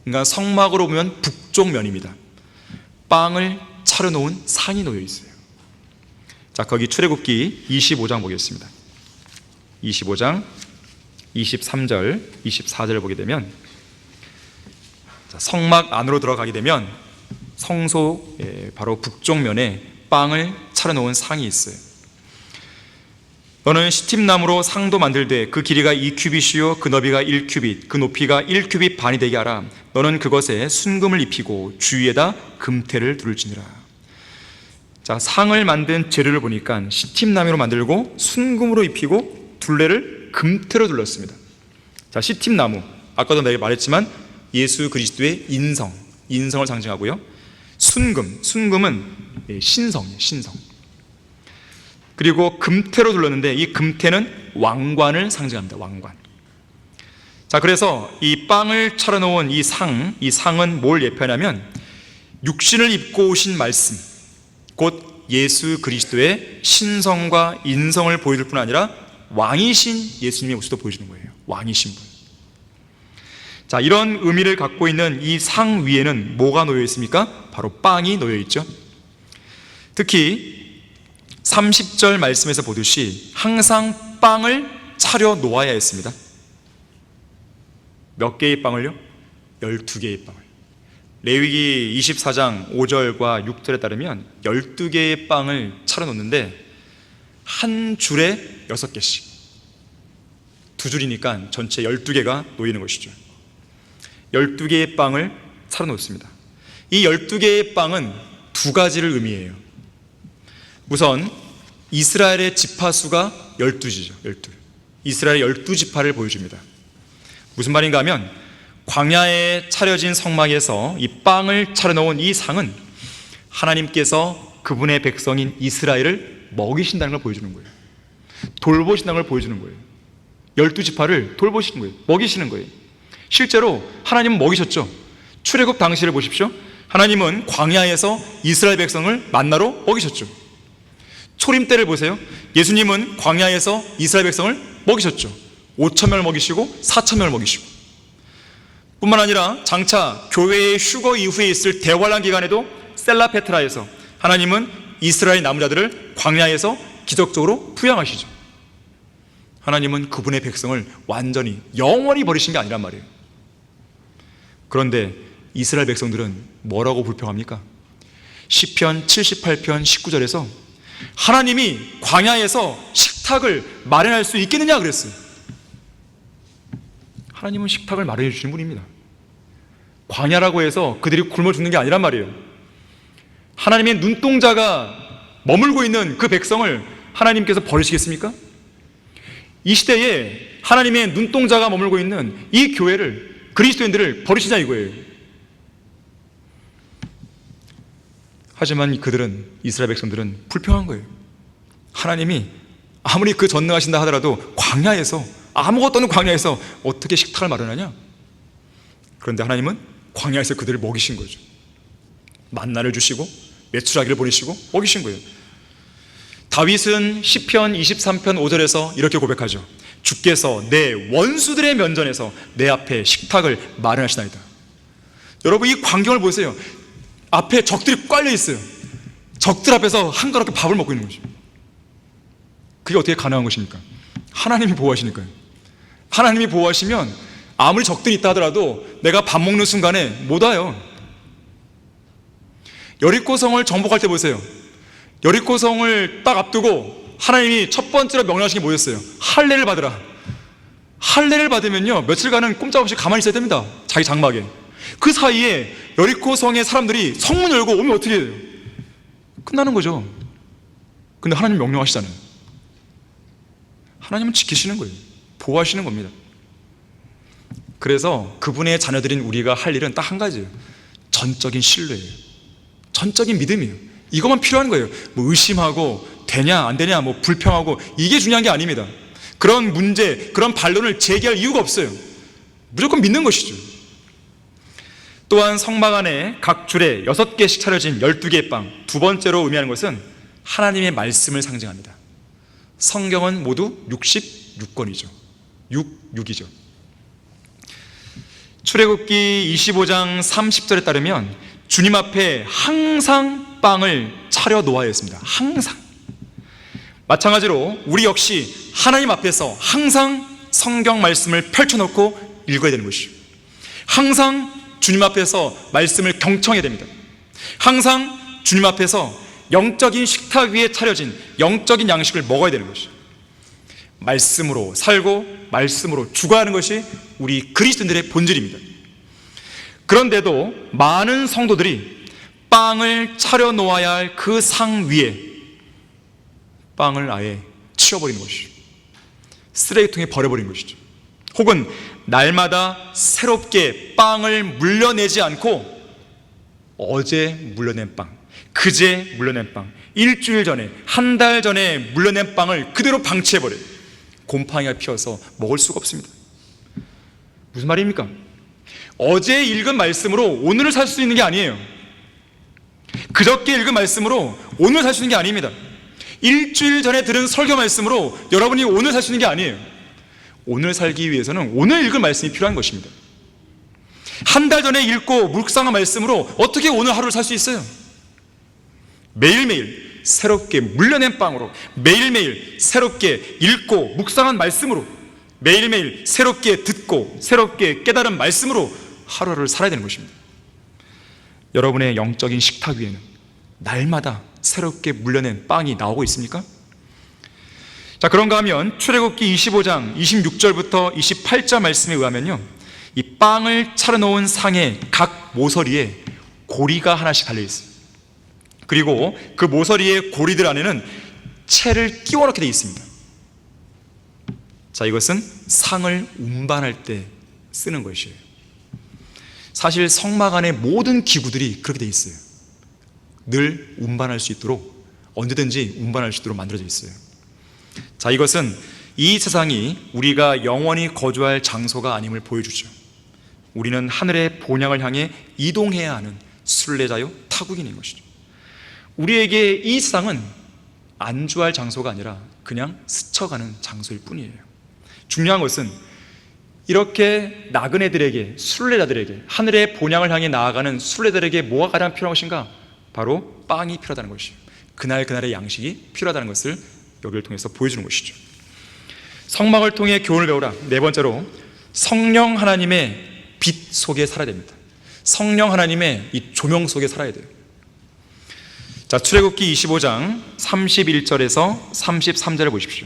그러니까 성막으로 보면 북쪽 면입니다, 빵을 차려놓은 상이 놓여 있어요. 자, 거기 출애굽기 25장 보겠습니다. 25장 23절, 24절을 보게 되면, 성막 안으로 들어가게 되면 성소 바로 북쪽 면에 빵을 차려놓은 상이 있어요. 너는 시팀나무로 상도 만들되 그 길이가 2규빗이요 그 너비가 1규빗 그 높이가 1규빗 반이 되게 하라. 너는 그것에 순금을 입히고 주위에다 금태를 두를지니라. 자, 상을 만든 재료를 보니까 시팀나무로 만들고 순금으로 입히고 둘레를 금태로 둘렀습니다. 자, 시팀나무, 아까도 내가 말했지만 예수 그리스도의 인성을 상징하고요. 순금은 신성이에요, 신성. 그리고 금태로 둘렀는데 이 금태는 왕관을 상징합니다, 왕관. 자, 그래서 이 빵을 차려놓은 이 상은 뭘 예표하냐면 육신을 입고 오신 말씀, 곧 예수 그리스도의 신성과 인성을 보여줄 뿐 아니라 왕이신 예수님의 모습도 보여주는 거예요. 왕이신 분. 자, 이런 의미를 갖고 있는 이 상 위에는 뭐가 놓여 있습니까? 바로 빵이 놓여 있죠. 특히 30절 말씀에서 보듯이 항상 빵을 차려 놓아야 했습니다. 몇 개의 빵을요? 12개의 빵을. 레위기 24장 5절과 6절에 따르면 12개의 빵을 차려 놓는데 한 줄에 6개씩, 두 줄이니까 전체 12개가 놓이는 것이죠. 12개의 빵을 차려 놓습니다. 이 12개의 빵은 두 가지를 의미해요. 우선 이스라엘의 지파수가 12지죠. 12. 이스라엘의 12지파를 보여줍니다. 무슨 말인가 하면 광야에 차려진 성막에서 이 빵을 차려놓은 이 상은 하나님께서 그분의 백성인 이스라엘을 먹이신다는 걸 보여주는 거예요. 돌보신다는 걸 보여주는 거예요. 12지파를 돌보시는 거예요. 먹이시는 거예요. 실제로 하나님은 먹이셨죠. 출애굽 당시를 보십시오. 하나님은 광야에서 이스라엘 백성을 만나러 먹이셨죠. 초림 때를 보세요. 예수님은 광야에서 이스라엘 백성을 먹이셨죠. 5,000명을 먹이시고 4,000명을 먹이시고, 뿐만 아니라 장차 교회의 휴거 이후에 있을 대환란 기간에도 셀라페트라에서 하나님은 이스라엘 남은 자들을 광야에서 기적적으로 부양하시죠. 하나님은 그분의 백성을 완전히 영원히 버리신 게 아니란 말이에요. 그런데 이스라엘 백성들은 뭐라고 불평합니까? 시편 78편 19절에서 하나님이 광야에서 식탁을 마련할 수 있겠느냐 그랬어요. 하나님은 식탁을 마련해 주시는 분입니다. 광야라고 해서 그들이 굶어 죽는 게 아니란 말이에요. 하나님의 눈동자가 머물고 있는 그 백성을 하나님께서 버리시겠습니까? 이 시대에 하나님의 눈동자가 머물고 있는 이 교회를, 그리스도인들을 버리시냐 이거예요. 하지만 그들은, 이스라엘 백성들은 불평한 거예요. 하나님이 아무리 그 전능하신다 하더라도 광야에서, 아무것도 없는 광야에서 어떻게 식탁을 마련하냐? 그런데 하나님은 광야에서 그들을 먹이신 거죠. 만나를 주시고 메추라기를 보내시고 먹이신 거예요. 다윗은 시편 23편 5절에서 이렇게 고백하죠. 주께서 내 원수들의 면전에서 내 앞에 식탁을 마련하시나이다. 여러분, 이 광경을 보세요. 앞에 적들이 깔려 있어요. 적들 앞에서 한가롭게 밥을 먹고 있는 거죠. 그게 어떻게 가능한 것입니까? 하나님이 보호하시니까요. 하나님이 보호하시면 아무리 적들이 있다 하더라도 내가 밥 먹는 순간에 못 와요. 여리고성을 정복할 때 보세요. 여리고성을 딱 앞두고 하나님이 첫 번째로 명령하신 게 뭐였어요? 할례를 받으라. 할례를 받으면요, 며칠간은 꼼짝없이 가만히 있어야 됩니다. 자기 장막에. 그 사이에 여리고성의 사람들이 성문 열고 오면 어떻게 해요? 끝나는 거죠. 근데 하나님 명령하시잖아요. 하나님은 지키시는 거예요. 보호하시는 겁니다. 그래서 그분의 자녀들인 우리가 할 일은 딱 한 가지예요. 전적인 신뢰예요. 전적인 믿음이에요. 이것만 필요한 거예요. 뭐 의심하고 되냐 안 되냐, 뭐 불평하고, 이게 중요한 게 아닙니다. 그런 문제, 그런 반론을 제기할 이유가 없어요. 무조건 믿는 것이죠. 또한 성막 안에 각 줄에 6개씩 차려진 12개의 빵, 두 번째로 의미하는 것은 하나님의 말씀을 상징합니다. 성경은 모두 66권이죠. 6이죠. 출애굽기 25장 30절에 따르면 주님 앞에 항상 빵을 차려 놓아야 했습니다. 항상. 마찬가지로 우리 역시 하나님 앞에서 항상 성경 말씀을 펼쳐놓고 읽어야 되는 것이죠. 항상 주님 앞에서 말씀을 경청해야 됩니다. 항상 주님 앞에서 영적인 식탁 위에 차려진 영적인 양식을 먹어야 되는 것이죠. 말씀으로 살고 말씀으로 죽어가는 것이 우리 그리스도인들의 본질입니다. 그런데도 많은 성도들이 빵을 차려 놓아야 할 그 상 위에 빵을 아예 치워버리는 것이죠. 쓰레기통에 버려버리는 것이죠. 혹은 날마다 새롭게 빵을 물려내지 않고 어제 물려낸 빵, 그제 물려낸 빵, 일주일 전에, 한 달 전에 물려낸 빵을 그대로 방치해버려요. 곰팡이가 피어서 먹을 수가 없습니다. 무슨 말입니까? 어제 읽은 말씀으로 오늘을 살 수 있는 게 아니에요. 그저께 읽은 말씀으로 오늘 살 수 있는 게 아닙니다. 일주일 전에 들은 설교 말씀으로 여러분이 오늘 살 수 있는 게 아니에요. 오늘 살기 위해서는 오늘 읽을 말씀이 필요한 것입니다. 한 달 전에 읽고 묵상한 말씀으로 어떻게 오늘 하루를 살 수 있어요? 매일매일 새롭게 물려낸 빵으로, 매일매일 새롭게 읽고 묵상한 말씀으로, 매일매일 새롭게 듣고 새롭게 깨달은 말씀으로 하루를 살아야 되는 것입니다. 여러분의 영적인 식탁 위에는 날마다 새롭게 물려낸 빵이 나오고 있습니까? 자, 그런가 하면 출애굽기 25장 26절부터 28절 말씀에 의하면요, 이 빵을 차려놓은 상의 각 모서리에 고리가 하나씩 달려있어요. 그리고 그 모서리의 고리들 안에는 채를 끼워 넣게 되어 있습니다. 자, 이것은 상을 운반할 때 쓰는 것이에요. 사실 성막 안의 모든 기구들이 그렇게 되어 있어요. 늘 운반할 수 있도록, 언제든지 운반할 수 있도록 만들어져 있어요. 자, 이것은 이 세상이 우리가 영원히 거주할 장소가 아님을 보여주죠. 우리는 하늘의 본향을 향해 이동해야 하는 순례자요 타국인인 것이죠. 우리에게 이 세상은 안주할 장소가 아니라 그냥 스쳐가는 장소일 뿐이에요. 중요한 것은 이렇게 나그네들에게, 순례자들에게, 하늘의 본향을 향해 나아가는 순례자들에게 뭐가 가장 필요한 것인가? 바로 빵이 필요하다는 것이에요. 그날그날의 양식이 필요하다는 것을 여기를 통해서 보여주는 것이죠. 성막을 통해 교훈을 배우라. 네 번째로, 성령 하나님의 빛 속에 살아야 됩니다. 성령 하나님의 이 조명 속에 살아야 돼요. 자, 출애굽기 25장 31절에서 33절을 보십시오.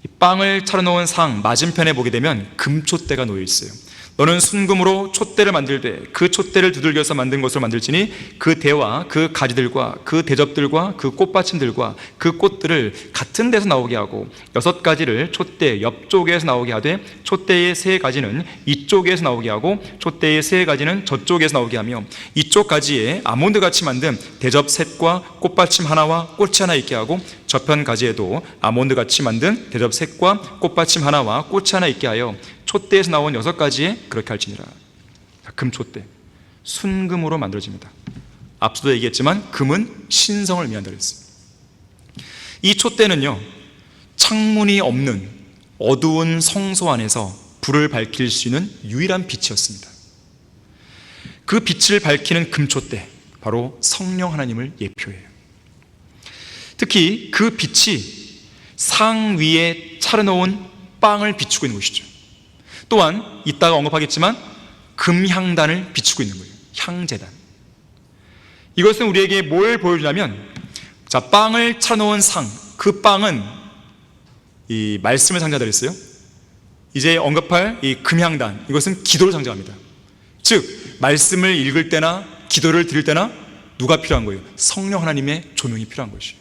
이 빵을 차려놓은 상 맞은편에 보게 되면 금촛대가 놓여 있어요. 너는 순금으로 촛대를 만들되 그 촛대를 두들겨서 만든 것으로 만들지니 그 대와 그 가지들과 그 대접들과 그 꽃받침들과 그 꽃들을 같은 데서 나오게 하고 6가지를 촛대 옆쪽에서 나오게 하되 촛대의 3가지는 이쪽에서 나오게 하고 촛대의 3가지는 저쪽에서 나오게 하며 이쪽 가지에 아몬드같이 만든 대접 셋과 꽃받침 하나와 꽃이 하나 있게 하고 저편 가지에도 아몬드같이 만든 대접 셋과 꽃받침 하나와 꽃이 하나 있게 하여 촛대에서 나온 6가지에 그렇게 할지니라. 금촛대, 순금으로 만들어집니다. 앞서도 얘기했지만 금은 신성을 의미한다고 했어요. 이 촛대는요, 창문이 없는 어두운 성소 안에서 불을 밝힐 수 있는 유일한 빛이었습니다. 그 빛을 밝히는 금촛대, 바로 성령 하나님을 예표해요. 특히 그 빛이 상 위에 차려놓은 빵을 비추고 있는 것이죠. 또한 이따가 언급하겠지만 금향단을 비추고 있는 거예요. 향제단. 이것은 우리에게 뭘 보여주냐면, 자, 빵을 차려놓은 상, 그 빵은 이 말씀을 상징한다고 했어요. 이제 언급할 이 금향단, 이것은 기도를 상징합니다. 즉 말씀을 읽을 때나 기도를 드릴 때나 누가 필요한 거예요? 성령 하나님의 조명이 필요한 것이에요.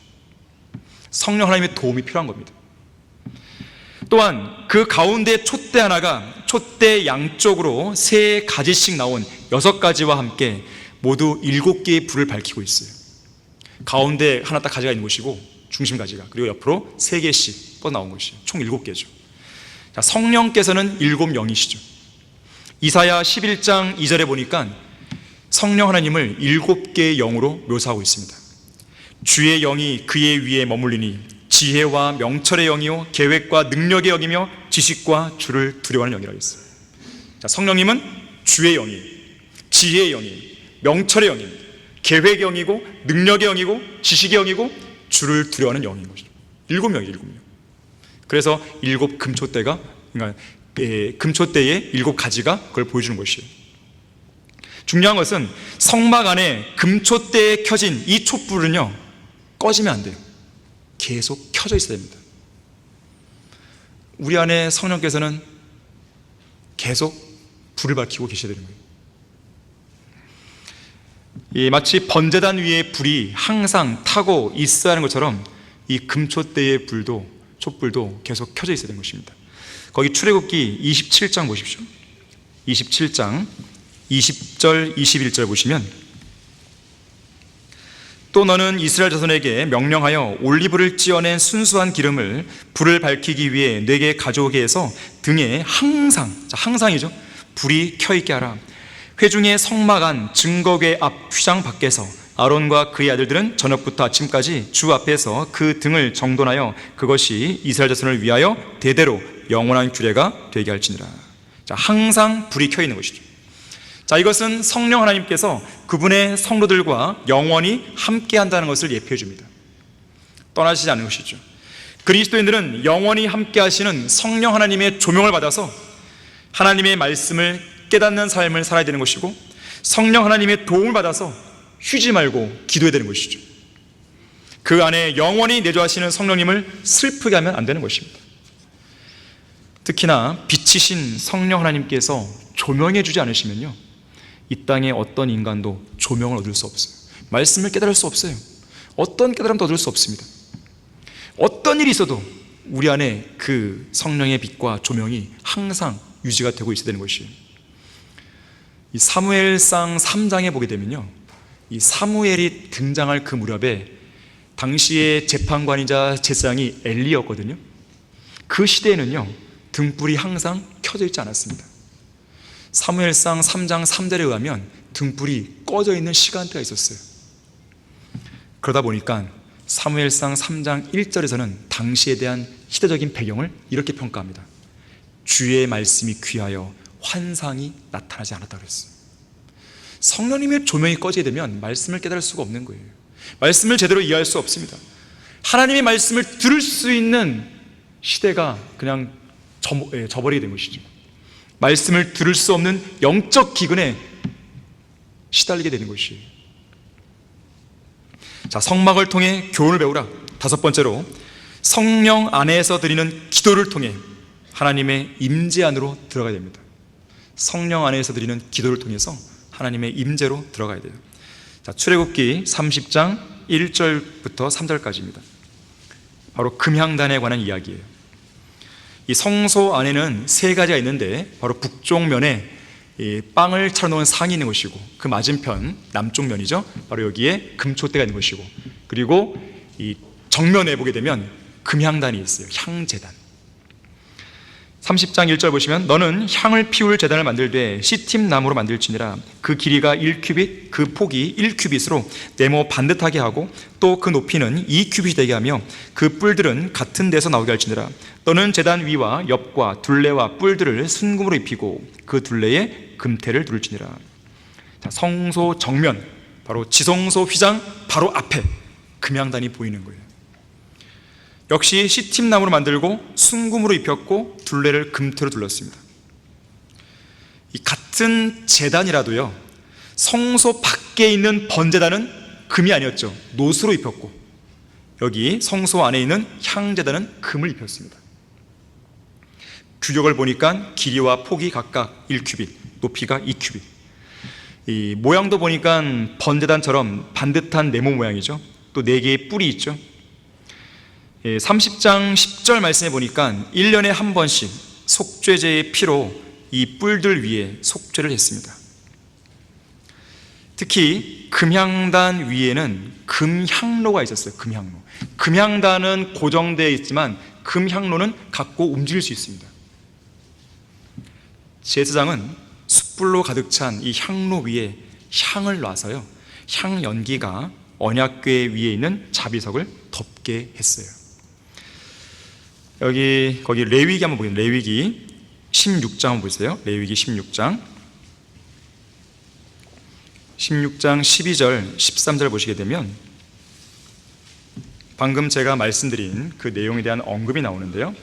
성령 하나님의 도움이 필요한 겁니다. 또한 그 가운데 촛대 하나가 촛대 양쪽으로 3가지씩 나온 6가지와 함께 모두 7개의 불을 밝히고 있어요. 가운데 하나 딱 가지가 있는 곳이고 중심 가지가, 그리고 옆으로 3개씩 뻗어나온 것이에요. 총 7개죠. 자, 성령께서는 7영이시죠. 이사야 11장 2절에 보니까 성령 하나님을 7개의 영으로 묘사하고 있습니다. 주의 영이 그의 위에 머물리니 지혜와 명철의 영이요 계획과 능력의 영이며 지식과 주를 두려워하는 영이라고 했어요. 자, 성령님은 주의 영이, 지혜의 영이, 명철의 영이, 계획의 영이고 능력의 영이고 지식의 영이고 주를 두려워하는 영인 것이죠. 7명이죠, 7명. 그래서 7 금촛대가, 그러니까 금촛대의 7가지가 그걸 보여주는 것이에요. 중요한 것은 성막 안에 금촛대에 켜진 이 촛불은요, 꺼지면 안 돼요. 계속 켜져 있어야 됩니다. 우리 안에 성령께서는 계속 불을 밝히고 계셔야 되는 거예요. 마치 번제단 위에 불이 항상 타고 있어야 하는 것처럼 이 금촛대의 불도, 촛불도 계속 켜져 있어야 되는 것입니다. 거기 출애굽기 27장 보십시오. 27장 20절 21절 보시면, 또 너는 이스라엘 자손에게 명령하여 올리브를 찌어낸 순수한 기름을 불을 밝히기 위해 내게 가져오게 해서 등에 항상, 자, 항상이죠, 불이 켜있게 하라. 회중의 성막 안 증거궤 앞 휘장 밖에서 아론과 그의 아들들은 저녁부터 아침까지 주 앞에서 그 등을 정돈하여 그것이 이스라엘 자손을 위하여 대대로 영원한 규례가 되게 할지니라. 자, 항상 불이 켜있는 것이죠. 자, 이것은 성령 하나님께서 그분의 성도들과 영원히 함께 한다는 것을 예표해 줍니다. 떠나시지 않는 것이죠. 그리스도인들은 영원히 함께 하시는 성령 하나님의 조명을 받아서 하나님의 말씀을 깨닫는 삶을 살아야 되는 것이고, 성령 하나님의 도움을 받아서 쉬지 말고 기도해야 되는 것이죠. 그 안에 영원히 내주하시는 성령님을 슬프게 하면 안 되는 것입니다. 특히나 빛이신 성령 하나님께서 조명해 주지 않으시면요, 이 땅에 어떤 인간도 조명을 얻을 수 없어요. 말씀을 깨달을 수 없어요. 어떤 깨달음도 얻을 수 없습니다. 어떤 일이 있어도 우리 안에 그 성령의 빛과 조명이 항상 유지가 되고 있어야 되는 것이에요. 이 사무엘상 3장에 보게 되면요, 이 사무엘이 등장할 그 무렵에 당시의 재판관이자 제사장이 엘리였거든요. 그 시대에는요, 등불이 항상 켜져 있지 않았습니다. 사무엘상 3장 3절에 의하면 등불이 꺼져 있는 시간대가 있었어요. 그러다 보니까 사무엘상 3장 1절에서는 당시에 대한 시대적인 배경을 이렇게 평가합니다. 주의 말씀이 귀하여 환상이 나타나지 않았다고 그랬어요. 성령님의 조명이 꺼지게 되면 말씀을 깨달을 수가 없는 거예요. 말씀을 제대로 이해할 수 없습니다. 하나님의 말씀을 들을 수 있는 시대가 그냥 저버리게 된 것이죠. 말씀을 들을 수 없는 영적 기근에 시달리게 되는 것이에요. 자, 성막을 통해 교훈을 배우라. 다섯 번째로, 성령 안에서 드리는 기도를 통해 하나님의 임재 안으로 들어가야 됩니다. 성령 안에서 드리는 기도를 통해서 하나님의 임재로 들어가야 돼요. 자, 출애굽기 30장 1절부터 3절까지입니다. 바로 금향단에 관한 이야기예요. 이 성소 안에는 세 가지가 있는데, 바로 북쪽 면에 이 빵을 차려놓은 상이 있는 것이고, 그 맞은편 남쪽 면이죠. 바로 여기에 금촛대가 있는 것이고, 그리고 이 정면에 보게 되면 금향단이 있어요. 향제단. 30장 1절 보시면, 너는 향을 피울 제단을 만들되 시팀 나무로 만들지니라. 그 길이가 1규빗, 그 폭이 1규빗으로 네모 반듯하게 하고, 또 그 높이는 2규빗이 되게 하며, 그 뿔들은 같은 데서 나오게 할지니라. 너는 제단 위와 옆과 둘레와 뿔들을 순금으로 입히고 그 둘레에 금태를 둘지니라. 자, 성소 정면, 바로 지성소 휘장 바로 앞에 금향단이 보이는 거예요. 역시 시팀 나무로 만들고 순금으로 입혔고 둘레를 금태로 둘렀습니다. 이 같은 제단이라도요, 성소 밖에 있는 번제단은 금이 아니었죠. 노수로 입혔고, 여기 성소 안에 있는 향제단은 금을 입혔습니다. 규격을 보니까 길이와 폭이 각각 1규빗, 높이가 2규빗. 이 모양도 보니까 번제단처럼 반듯한 네모 모양이죠. 또 4개의 뿔이 있죠. 30장 10절 말씀해 보니까 1년에 한 번씩 속죄제의 피로 이 뿔들 위에 속죄를 했습니다. 특히 금향단 위에는 금향로가 있었어요. 금향로. 금향단은 고정되어 있지만 금향로는 갖고 움직일 수 있습니다. 제사장은 숯불로 가득 찬 이 향로 위에 향을 놔서요, 향 연기가 언약궤 위에 있는 자비석을 덮게 했어요. 거기 레위기 한번 보세요. 레위기 16장 한번 보세요. 레위기 16장 12절 13절 보시게 되면 방금 제가 말씀드린 그 내용에 대한 언급이 나오는데요,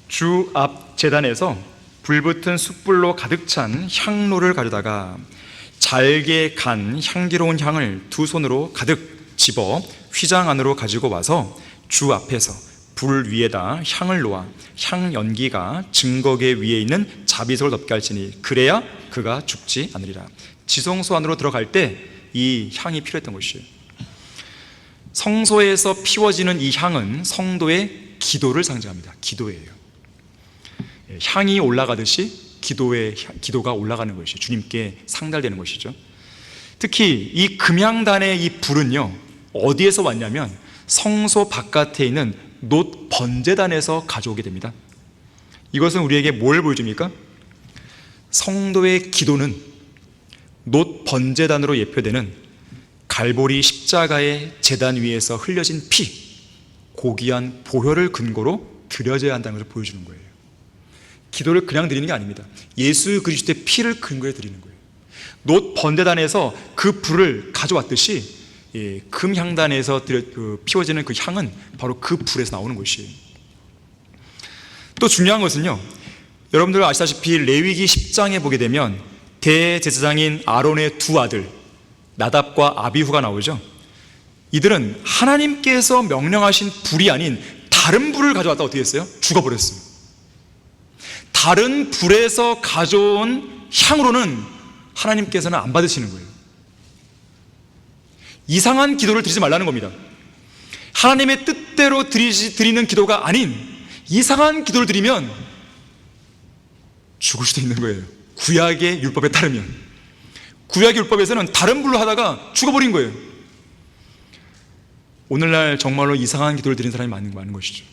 주 앞 제단에서 불붙은 숯불로 가득 찬 향로를 가져다가 잘게 간 향기로운 향을 두 손으로 가득 집어 휘장 안으로 가지고 와서 주 앞에서 불 위에다 향을 놓아 향 연기가 증거계 위에 있는 자비석을 덮게 할지니 그래야 그가 죽지 않으리라. 지성소 안으로 들어갈 때 이 향이 필요했던 것이에요. 성소에서 피워지는 이 향은 성도의 기도를 상징합니다. 기도예요. 향이 올라가듯이 기도가 올라가는 것이 주님께 상달되는 것이죠. 특히 이 금향단의 이 불은요, 어디에서 왔냐면 성소 바깥에 있는 놋 번제단에서 가져오게 됩니다. 이것은 우리에게 뭘 보여줍니까? 성도의 기도는 놋 번제단으로 예표되는 갈보리 십자가의 제단 위에서 흘려진 피, 고귀한 보혈을 근거로 드려져야 한다는 것을 보여주는 거예요. 기도를 그냥 드리는 게 아닙니다. 예수 그리스도의 피를 근거에 드리는 거예요. 놋 번제단에서 그 불을 가져왔듯이 금향단에서 피워지는 그 향은 바로 그 불에서 나오는 것이에요. 또 중요한 것은요, 여러분들 아시다시피 레위기 10장에 보게 되면 대제사장인 아론의 두 아들 나답과 아비후가 나오죠. 이들은 하나님께서 명령하신 불이 아닌 다른 불을 가져왔다 어떻게 했어요? 죽어버렸어요. 다른 불에서 가져온 향으로는 하나님께서는 안 받으시는 거예요. 이상한 기도를 드리지 말라는 겁니다. 하나님의 뜻대로 드리는 기도가 아닌 이상한 기도를 드리면 죽을 수도 있는 거예요. 구약의 율법에 따르면. 구약의 율법에서는 다른 불로 하다가 죽어버린 거예요. 오늘날 정말로 이상한 기도를 드린 사람이 많은 것이죠.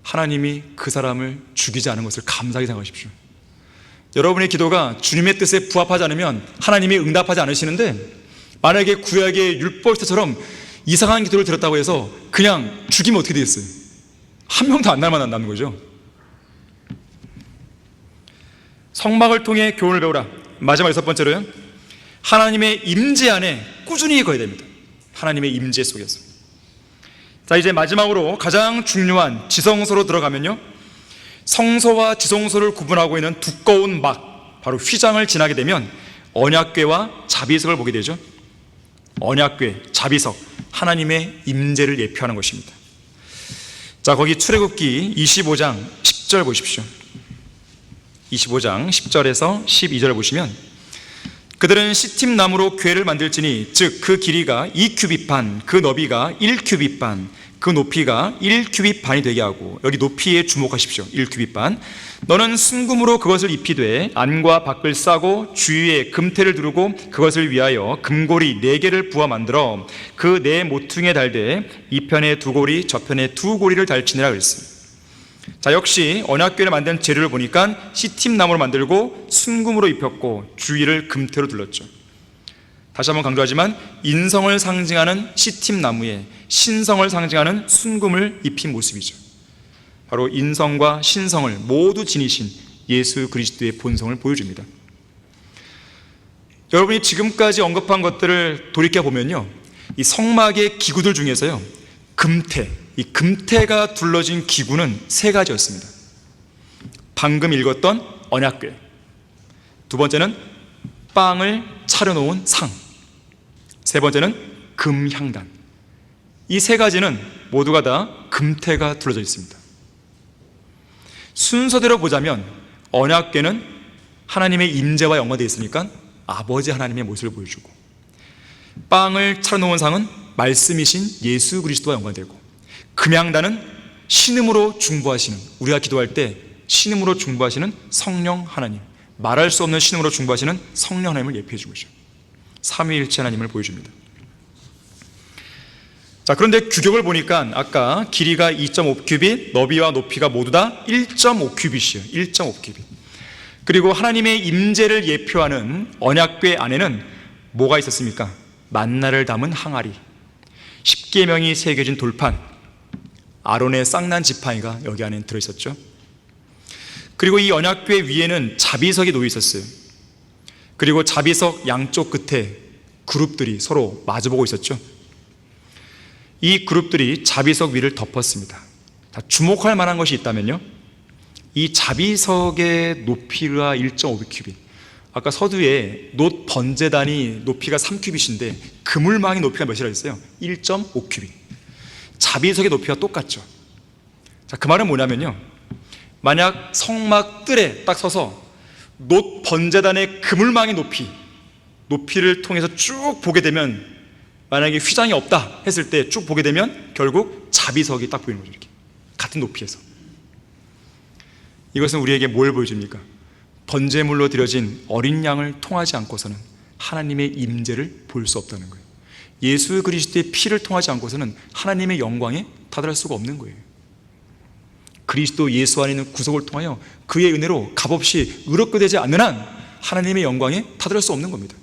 하나님이 그 사람을 죽이지 않은 것을 감사하게 생각하십시오. 여러분의 기도가 주님의 뜻에 부합하지 않으면 하나님이 응답하지 않으시는데, 만약에 구약의 율법처럼 이상한 기도를 드렸다고 해서 그냥 죽이면 어떻게 되겠어요? 한 명도 안 남는 거죠. 성막을 통해 교훈을 배우라. 마지막 6번째로요, 하나님의 임재 안에 꾸준히 거해야 됩니다. 하나님의 임재 속에서. 자, 이제 마지막으로 가장 중요한 지성소로 들어가면요, 성소와 지성소를 구분하고 있는 두꺼운 막, 바로 휘장을 지나게 되면 언약궤와 자비석을 보게 되죠. 언약궤, 자비석, 하나님의 임재를 예표하는 것입니다. 자, 거기 출애굽기 25장 10절 보십시오. 25장 10절에서 12절 보시면, 그들은 시팀 나무로 궤를 만들지니 즉 그 길이가 2규빗 반, 그 너비가 1규빗 반, 그 높이가 1규빗 반이 되게 하고, 여기 높이에 주목하십시오. 1규빗 반. 너는 순금으로 그것을 입히되 안과 밖을 싸고 주위에 금태를 두르고 그것을 위하여 금고리 4개를 부어 만들어 그 4 모퉁이에 달되 이 편에 2고리 저편에 2고리를 달치니라 그랬습니다. 자, 역시 언약궤를 만든 재료를 보니까 시팀 나무로 만들고 순금으로 입혔고 주위를 금태로 둘렀죠. 다시 한번 강조하지만 인성을 상징하는 시팀 나무에 신성을 상징하는 순금을 입힌 모습이죠. 바로 인성과 신성을 모두 지니신 예수 그리스도의 본성을 보여줍니다. 여러분이 지금까지 언급한 것들을 돌이켜보면요, 이 성막의 기구들 중에서요, 이 금태가 둘러진 기구는 3가지였습니다. 방금 읽었던 언약궤, 두 번째는 빵을 차려놓은 상, 세 번째는 금향단. 이 3가지는 모두가 다 금태가 둘러져 있습니다. 순서대로 보자면 언약궤는 하나님의 임재와 연관되어 있으니까 아버지 하나님의 모습을 보여주고, 빵을 차려놓은 상은 말씀이신 예수 그리스도와 연관되고, 금향단은 신음으로 중보하시는, 우리가 기도할 때 신음으로 중보하시는 성령 하나님, 말할 수 없는 신음으로 중보하시는 성령 하나님을 예표해 주고 있죠. 삼위일체 하나님을 보여줍니다. 자, 그런데 규격을 보니까 아까 길이가 2.5규빗, 너비와 높이가 모두 다 1.5규빗이에요. 1.5규빗. 그리고 하나님의 임재를 예표하는 언약궤 안에는 뭐가 있었습니까? 만나를 담은 항아리, 십계명이 새겨진 돌판, 아론의 쌍난 지팡이가 여기 안에 들어있었죠. 그리고 이 언약궤 위에는 자비석이 놓여 있었어요. 그리고 자비석 양쪽 끝에 그룹들이 서로 마주보고 있었죠. 이 그룹들이 자비석 위를 덮었습니다. 자, 주목할 만한 것이 있다면요, 이 자비석의 높이가 1.5규빗. 아까 서두에 놋 번제단이 높이가 3규빗인데 그물망의 높이가 몇이라고 했어요? 1.5규빗. 자비석의 높이가 똑같죠. 자, 그 말은 뭐냐면요, 만약 성막 뜰에 딱 서서 놋 번제단의 그물망의 높이를 통해서 쭉 보게 되면, 만약에 휘장이 없다 했을 때 쭉 보게 되면 결국 자비석이 딱 보이는 거죠. 이렇게 같은 높이에서. 이것은 우리에게 뭘 보여줍니까? 번제물로 드려진 어린 양을 통하지 않고서는 하나님의 임재를 볼 수 없다는 거예요. 예수 그리스도의 피를 통하지 않고서는 하나님의 영광에 다다를 수가 없는 거예요. 그리스도 예수 안에 있는 구속을 통하여 그의 은혜로 값없이 의롭게 되지 않는 한 하나님의 영광에 다다를 수 없는 겁니다.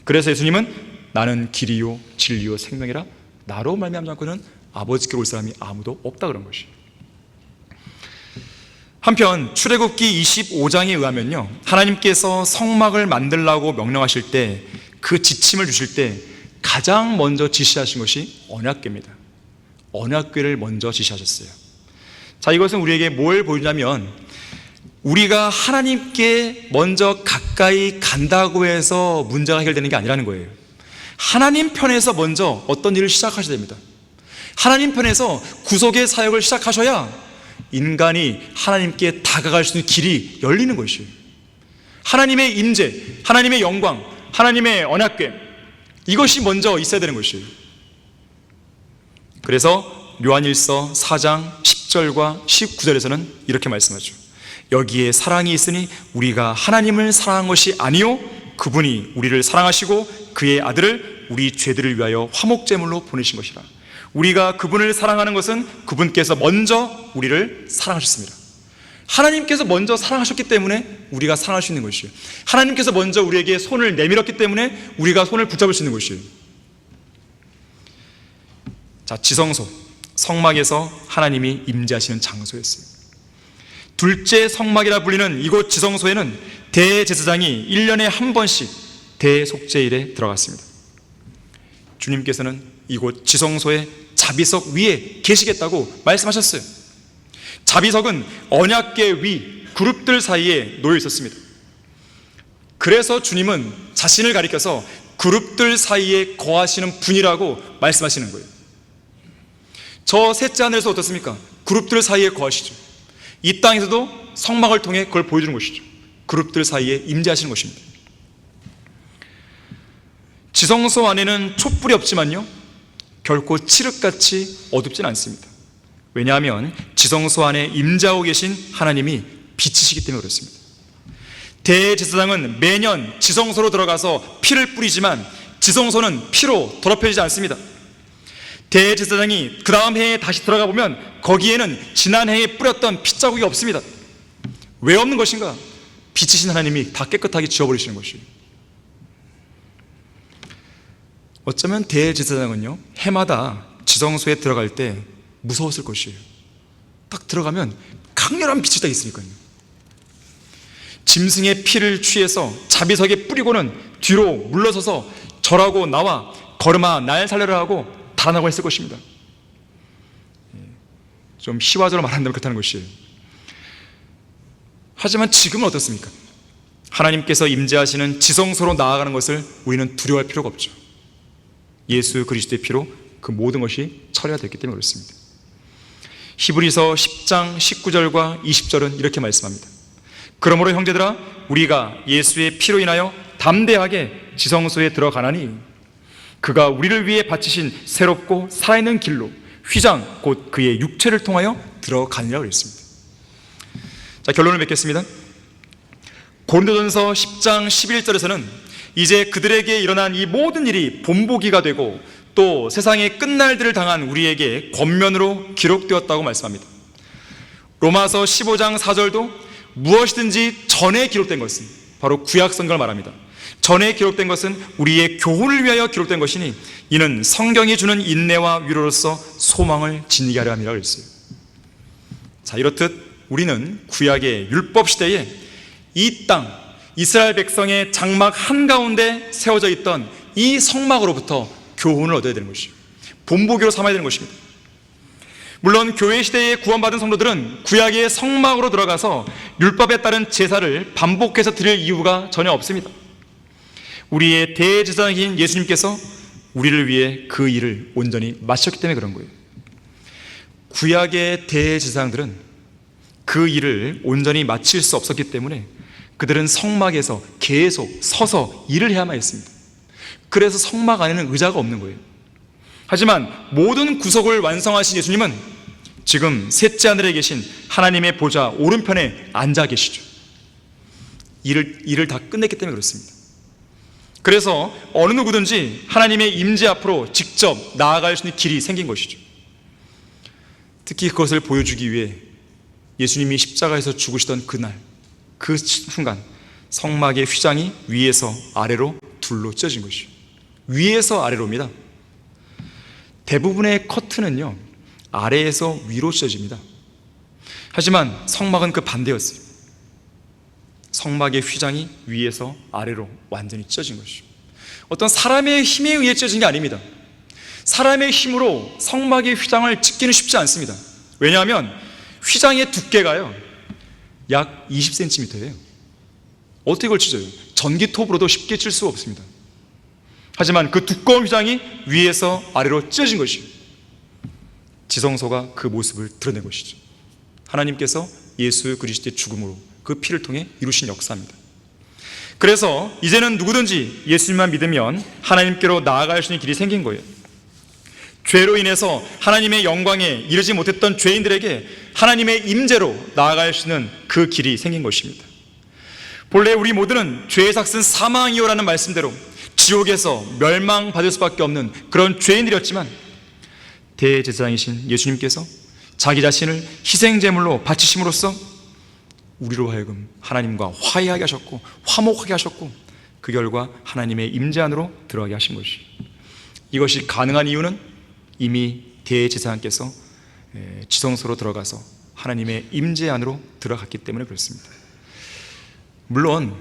그래서 예수님은 나는 길이요 진리요 생명이라, 나로 말미암지 않고는 아버지께로 올 사람이 아무도 없다 그런 것이에요. 한편 출애굽기 25장에 의하면요, 하나님께서 성막을 만들라고 명령하실 때, 그 지침을 주실 때 가장 먼저 지시하신 것이 언약궤입니다. 언약궤를 먼저 지시하셨어요. 자, 이것은 우리에게 뭘 보여주냐면, 우리가 하나님께 먼저 가까이 간다고 해서 문제가 해결되는 게 아니라는 거예요. 하나님 편에서 먼저 어떤 일을 시작하셔야 됩니다. 하나님 편에서 구속의 사역을 시작하셔야 인간이 하나님께 다가갈 수 있는 길이 열리는 것이에요. 하나님의 임재, 하나님의 영광, 하나님의 언약궤, 이것이 먼저 있어야 되는 것이에요. 그래서 요한일서 4장 10절과 19절에서는 이렇게 말씀하죠. 여기에 사랑이 있으니 우리가 하나님을 사랑한 것이 아니요 그분이 우리를 사랑하시고 그의 아들을 우리 죄들을 위하여 화목제물로 보내신 것이라. 우리가 그분을 사랑하는 것은 그분께서 먼저 우리를 사랑하셨습니다. 하나님께서 먼저 사랑하셨기 때문에 우리가 사랑할 수 있는 것이에요. 하나님께서 먼저 우리에게 손을 내밀었기 때문에 우리가 손을 붙잡을 수 있는 것이에요. 자, 지성소, 성막에서 하나님이 임재하시는 장소였어요. 둘째 성막이라 불리는 이곳 지성소에는 대제사장이 1년에 한 번씩 대속죄일에 들어갔습니다. 주님께서는 이곳 지성소의 자비석 위에 계시겠다고 말씀하셨어요. 자비석은 언약궤 위 그룹들 사이에 놓여 있었습니다. 그래서 주님은 자신을 가리켜서 그룹들 사이에 거하시는 분이라고 말씀하시는 거예요. 저 셋째 하늘에서 어떻습니까? 그룹들 사이에 거하시죠. 이 땅에서도 성막을 통해 그걸 보여주는 것이죠. 그룹들 사이에 임재하시는 것입니다. 지성소 안에는 촛불이 없지만요, 결코 칠흑같이 어둡진 않습니다. 왜냐하면 지성소 안에 임재하고 계신 하나님이 빛이시기 때문에 그렇습니다. 대제사장은 매년 지성소로 들어가서 피를 뿌리지만 지성소는 피로 더럽혀지지 않습니다. 대제사장이 그 다음 해에 다시 들어가 보면 거기에는 지난 해에 뿌렸던 핏자국이 없습니다. 왜 없는 것인가? 빛이신 하나님이 다 깨끗하게 지워버리시는 것이에요. 어쩌면 대제사장은요, 해마다 지성소에 들어갈 때 무서웠을 것이에요. 딱 들어가면 강렬한 빛이 딱 있으니까요. 짐승의 피를 취해서 자비석에 뿌리고는 뒤로 물러서서 절하고 나와 걸음아 날 살려라 하고 달아나고 했을 것입니다. 좀 희화적으로 말한다면 그렇다는 것이에요. 하지만 지금은 어떻습니까? 하나님께서 임재하시는 지성소로 나아가는 것을 우리는 두려워할 필요가 없죠. 예수 그리스도의 피로 그 모든 것이 처리가 됐기 때문에 그렇습니다. 히브리서 10장 19절과 20절은 이렇게 말씀합니다. 그러므로 형제들아, 우리가 예수의 피로 인하여 담대하게 지성소에 들어가나니 그가 우리를 위해 바치신 새롭고 살아있는 길로 휘장 곧 그의 육체를 통하여 들어가니라 그랬습니다. 자, 결론을 맺겠습니다. 고린도전서 10장 11절에서는 이제 그들에게 일어난 이 모든 일이 본보기가 되고 또 세상의 끝날들을 당한 우리에게 권면으로 기록되었다고 말씀합니다. 로마서 15장 4절도 무엇이든지 전에 기록된 것은, 바로 구약 성경을 말합니다. 전에 기록된 것은 우리의 교훈을 위하여 기록된 것이니 이는 성경이 주는 인내와 위로로서 소망을 지니게 하려 함이라고 했어요. 자, 이렇듯 우리는 구약의 율법 시대에 이 땅 이스라엘 백성의 장막 한가운데 세워져 있던 이 성막으로부터 교훈을 얻어야 되는 것이죠. 본보기로 삼아야 되는 것입니다. 물론 교회 시대에 구원받은 성도들은 구약의 성막으로 들어가서 율법에 따른 제사를 반복해서 드릴 이유가 전혀 없습니다. 우리의 대제사장인 예수님께서 우리를 위해 그 일을 온전히 마쳤기 때문에 그런 거예요. 구약의 대제사장들은 그 일을 온전히 마칠 수 없었기 때문에 그들은 성막에서 계속 서서 일을 해야만 했습니다. 그래서 성막 안에는 의자가 없는 거예요. 하지만 모든 구속을 완성하신 예수님은 지금 셋째 하늘에 계신 하나님의 보좌 오른편에 앉아 계시죠. 일을 다 끝냈기 때문에 그렇습니다. 그래서 어느 누구든지 하나님의 임재 앞으로 직접 나아갈 수 있는 길이 생긴 것이죠. 특히 그것을 보여주기 위해 예수님이 십자가에서 죽으시던 그날, 그 순간 성막의 휘장이 위에서 아래로 둘로 찢어진 것이죠. 위에서 아래로입니다. 대부분의 커튼은요, 아래에서 위로 찢어집니다. 하지만 성막은 그 반대였어요. 성막의 휘장이 위에서 아래로 완전히 찢어진 것이죠. 어떤 사람의 힘에 의해 찢어진 게 아닙니다. 사람의 힘으로 성막의 휘장을 찢기는 쉽지 않습니다. 왜냐하면 휘장의 두께가요 약 20cm예요. 어떻게 그걸 찢어요? 전기톱으로도 쉽게 찢을 수가 없습니다. 하지만 그 두꺼운 휘장이 위에서 아래로 찢어진 것이에요. 지성소가 그 모습을 드러낸 것이죠. 하나님께서 예수 그리스도의 죽음으로 그 피를 통해 이루신 역사입니다. 그래서 이제는 누구든지 예수님만 믿으면 하나님께로 나아갈 수 있는 길이 생긴 거예요. 죄로 인해서 하나님의 영광에 이르지 못했던 죄인들에게 하나님의 임재로 나아갈 수 있는 그 길이 생긴 것입니다. 본래 우리 모두는 죄의 삭은 사망이요라는 말씀대로 지옥에서 멸망받을 수밖에 없는 그런 죄인들이었지만 대제사장이신 예수님께서 자기 자신을 희생제물로 바치심으로써 우리로 하여금 하나님과 화해하게 하셨고 화목하게 하셨고 그 결과 하나님의 임재 안으로 들어가게 하신 것이에요. 이것이 가능한 이유는 이미 대제사장께서 지성소로 들어가서 하나님의 임재 안으로 들어갔기 때문에 그렇습니다. 물론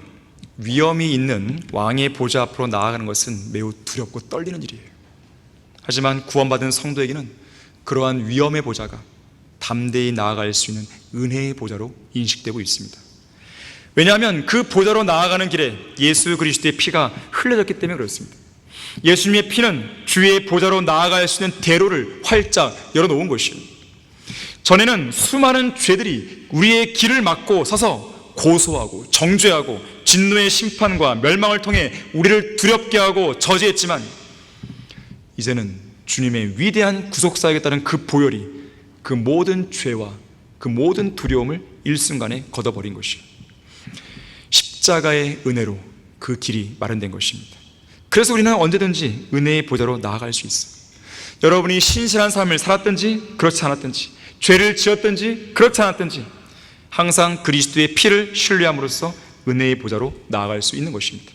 위험이 있는 왕의 보좌 앞으로 나아가는 것은 매우 두렵고 떨리는 일이에요. 하지만 구원받은 성도에게는 그러한 위험의 보좌가 담대히 나아갈 수 있는 은혜의 보좌로 인식되고 있습니다. 왜냐하면 그 보좌로 나아가는 길에 예수 그리스도의 피가 흘려졌기 때문에 그렇습니다. 예수님의 피는 주의 보좌로 나아갈 수 있는 대로를 활짝 열어놓은 것이에요. 전에는 수많은 죄들이 우리의 길을 막고 서서 고소하고 정죄하고 진노의 심판과 멸망을 통해 우리를 두렵게 하고 저지했지만, 이제는 주님의 위대한 구속사역에 따른 그 보혈이 그 모든 죄와 그 모든 두려움을 일순간에 걷어버린 것이에요. 십자가의 은혜로 그 길이 마련된 것입니다. 그래서 우리는 언제든지 은혜의 보좌로 나아갈 수 있어요. 여러분이 신실한 삶을 살았든지 그렇지 않았든지, 죄를 지었든지 그렇지 않았든지, 항상 그리스도의 피를 신뢰함으로써 은혜의 보좌로 나아갈 수 있는 것입니다.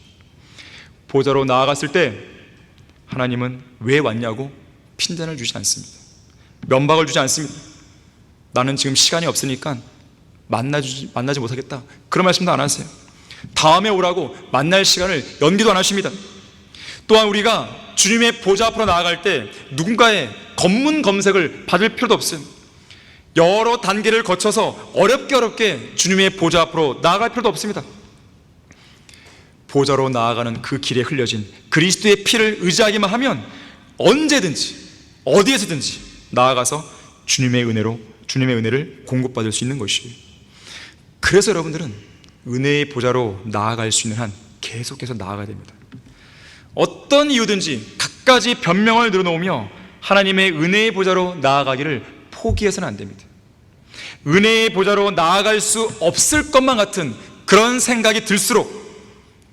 보좌로 나아갔을 때 하나님은 왜 왔냐고 핀잔을 주지 않습니다. 면박을 주지 않습니다. 나는 지금 시간이 없으니까 만나지 못하겠다, 그런 말씀도 안 하세요. 다음에 오라고 만날 시간을 연기도 안 하십니다. 또한 우리가 주님의 보좌 앞으로 나아갈 때 누군가의 검문 검색을 받을 필요도 없어요. 여러 단계를 거쳐서 어렵게 주님의 보좌 앞으로 나아갈 필요도 없습니다. 보좌로 나아가는 그 길에 흘려진 그리스도의 피를 의지하기만 하면 언제든지 어디에서든지 나아가서 주님의 은혜를 공급받을 수 있는 것이에요. 그래서 여러분들은 은혜의 보좌로 나아갈 수 있는 한 계속해서 나아가야 됩니다. 어떤 이유든지 갖가지 변명을 늘어놓으며 하나님의 은혜의 보좌로 나아가기를 포기해서는 안 됩니다. 은혜의 보좌로 나아갈 수 없을 것만 같은 그런 생각이 들수록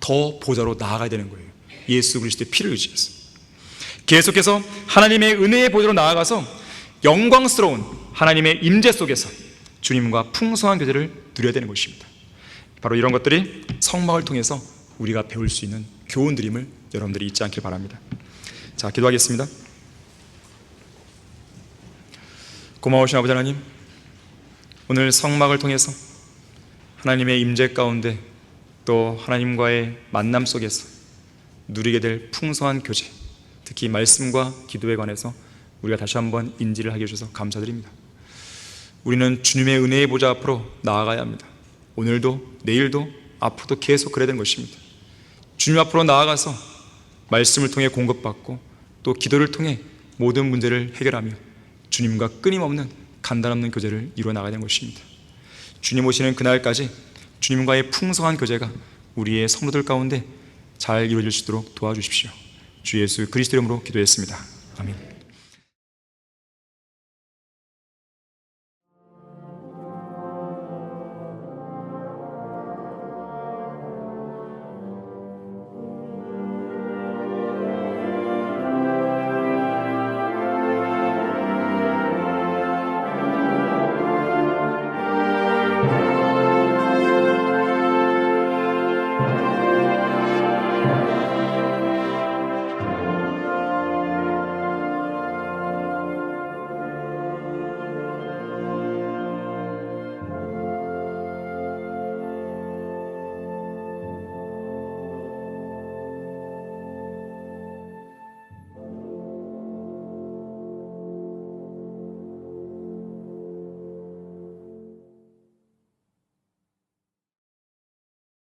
더 보좌로 나아가야 되는 거예요. 예수 그리스도의 피를 의지해서 계속해서 하나님의 은혜의 보좌로 나아가서 영광스러운 하나님의 임재 속에서 주님과 풍성한 교제를 누려야 되는 것입니다. 바로 이런 것들이 성막을 통해서 우리가 배울 수 있는 교훈들임을 여러분들이 잊지 않길 바랍니다. 자, 기도하겠습니다. 고마우신 아버지 하나님, 오늘 성막을 통해서 하나님의 임재 가운데 또 하나님과의 만남 속에서 누리게 될 풍성한 교제, 특히 말씀과 기도에 관해서 우리가 다시 한번 인지를 하게 해주셔서 감사드립니다. 우리는 주님의 은혜의 보좌 앞으로 나아가야 합니다. 오늘도 내일도 앞으로도 계속 그래야 되는 것입니다. 주님 앞으로 나아가서 말씀을 통해 공급받고 또 기도를 통해 모든 문제를 해결하며 주님과 끊임없는 간단 없는 교제를 이루어 나가야 되는 것입니다. 주님 오시는 그날까지 주님과의 풍성한 교제가 우리의 성도들 가운데 잘 이루어질 수 있도록 도와주십시오. 주 예수 그리스도 이름으로 기도했습니다. 아멘.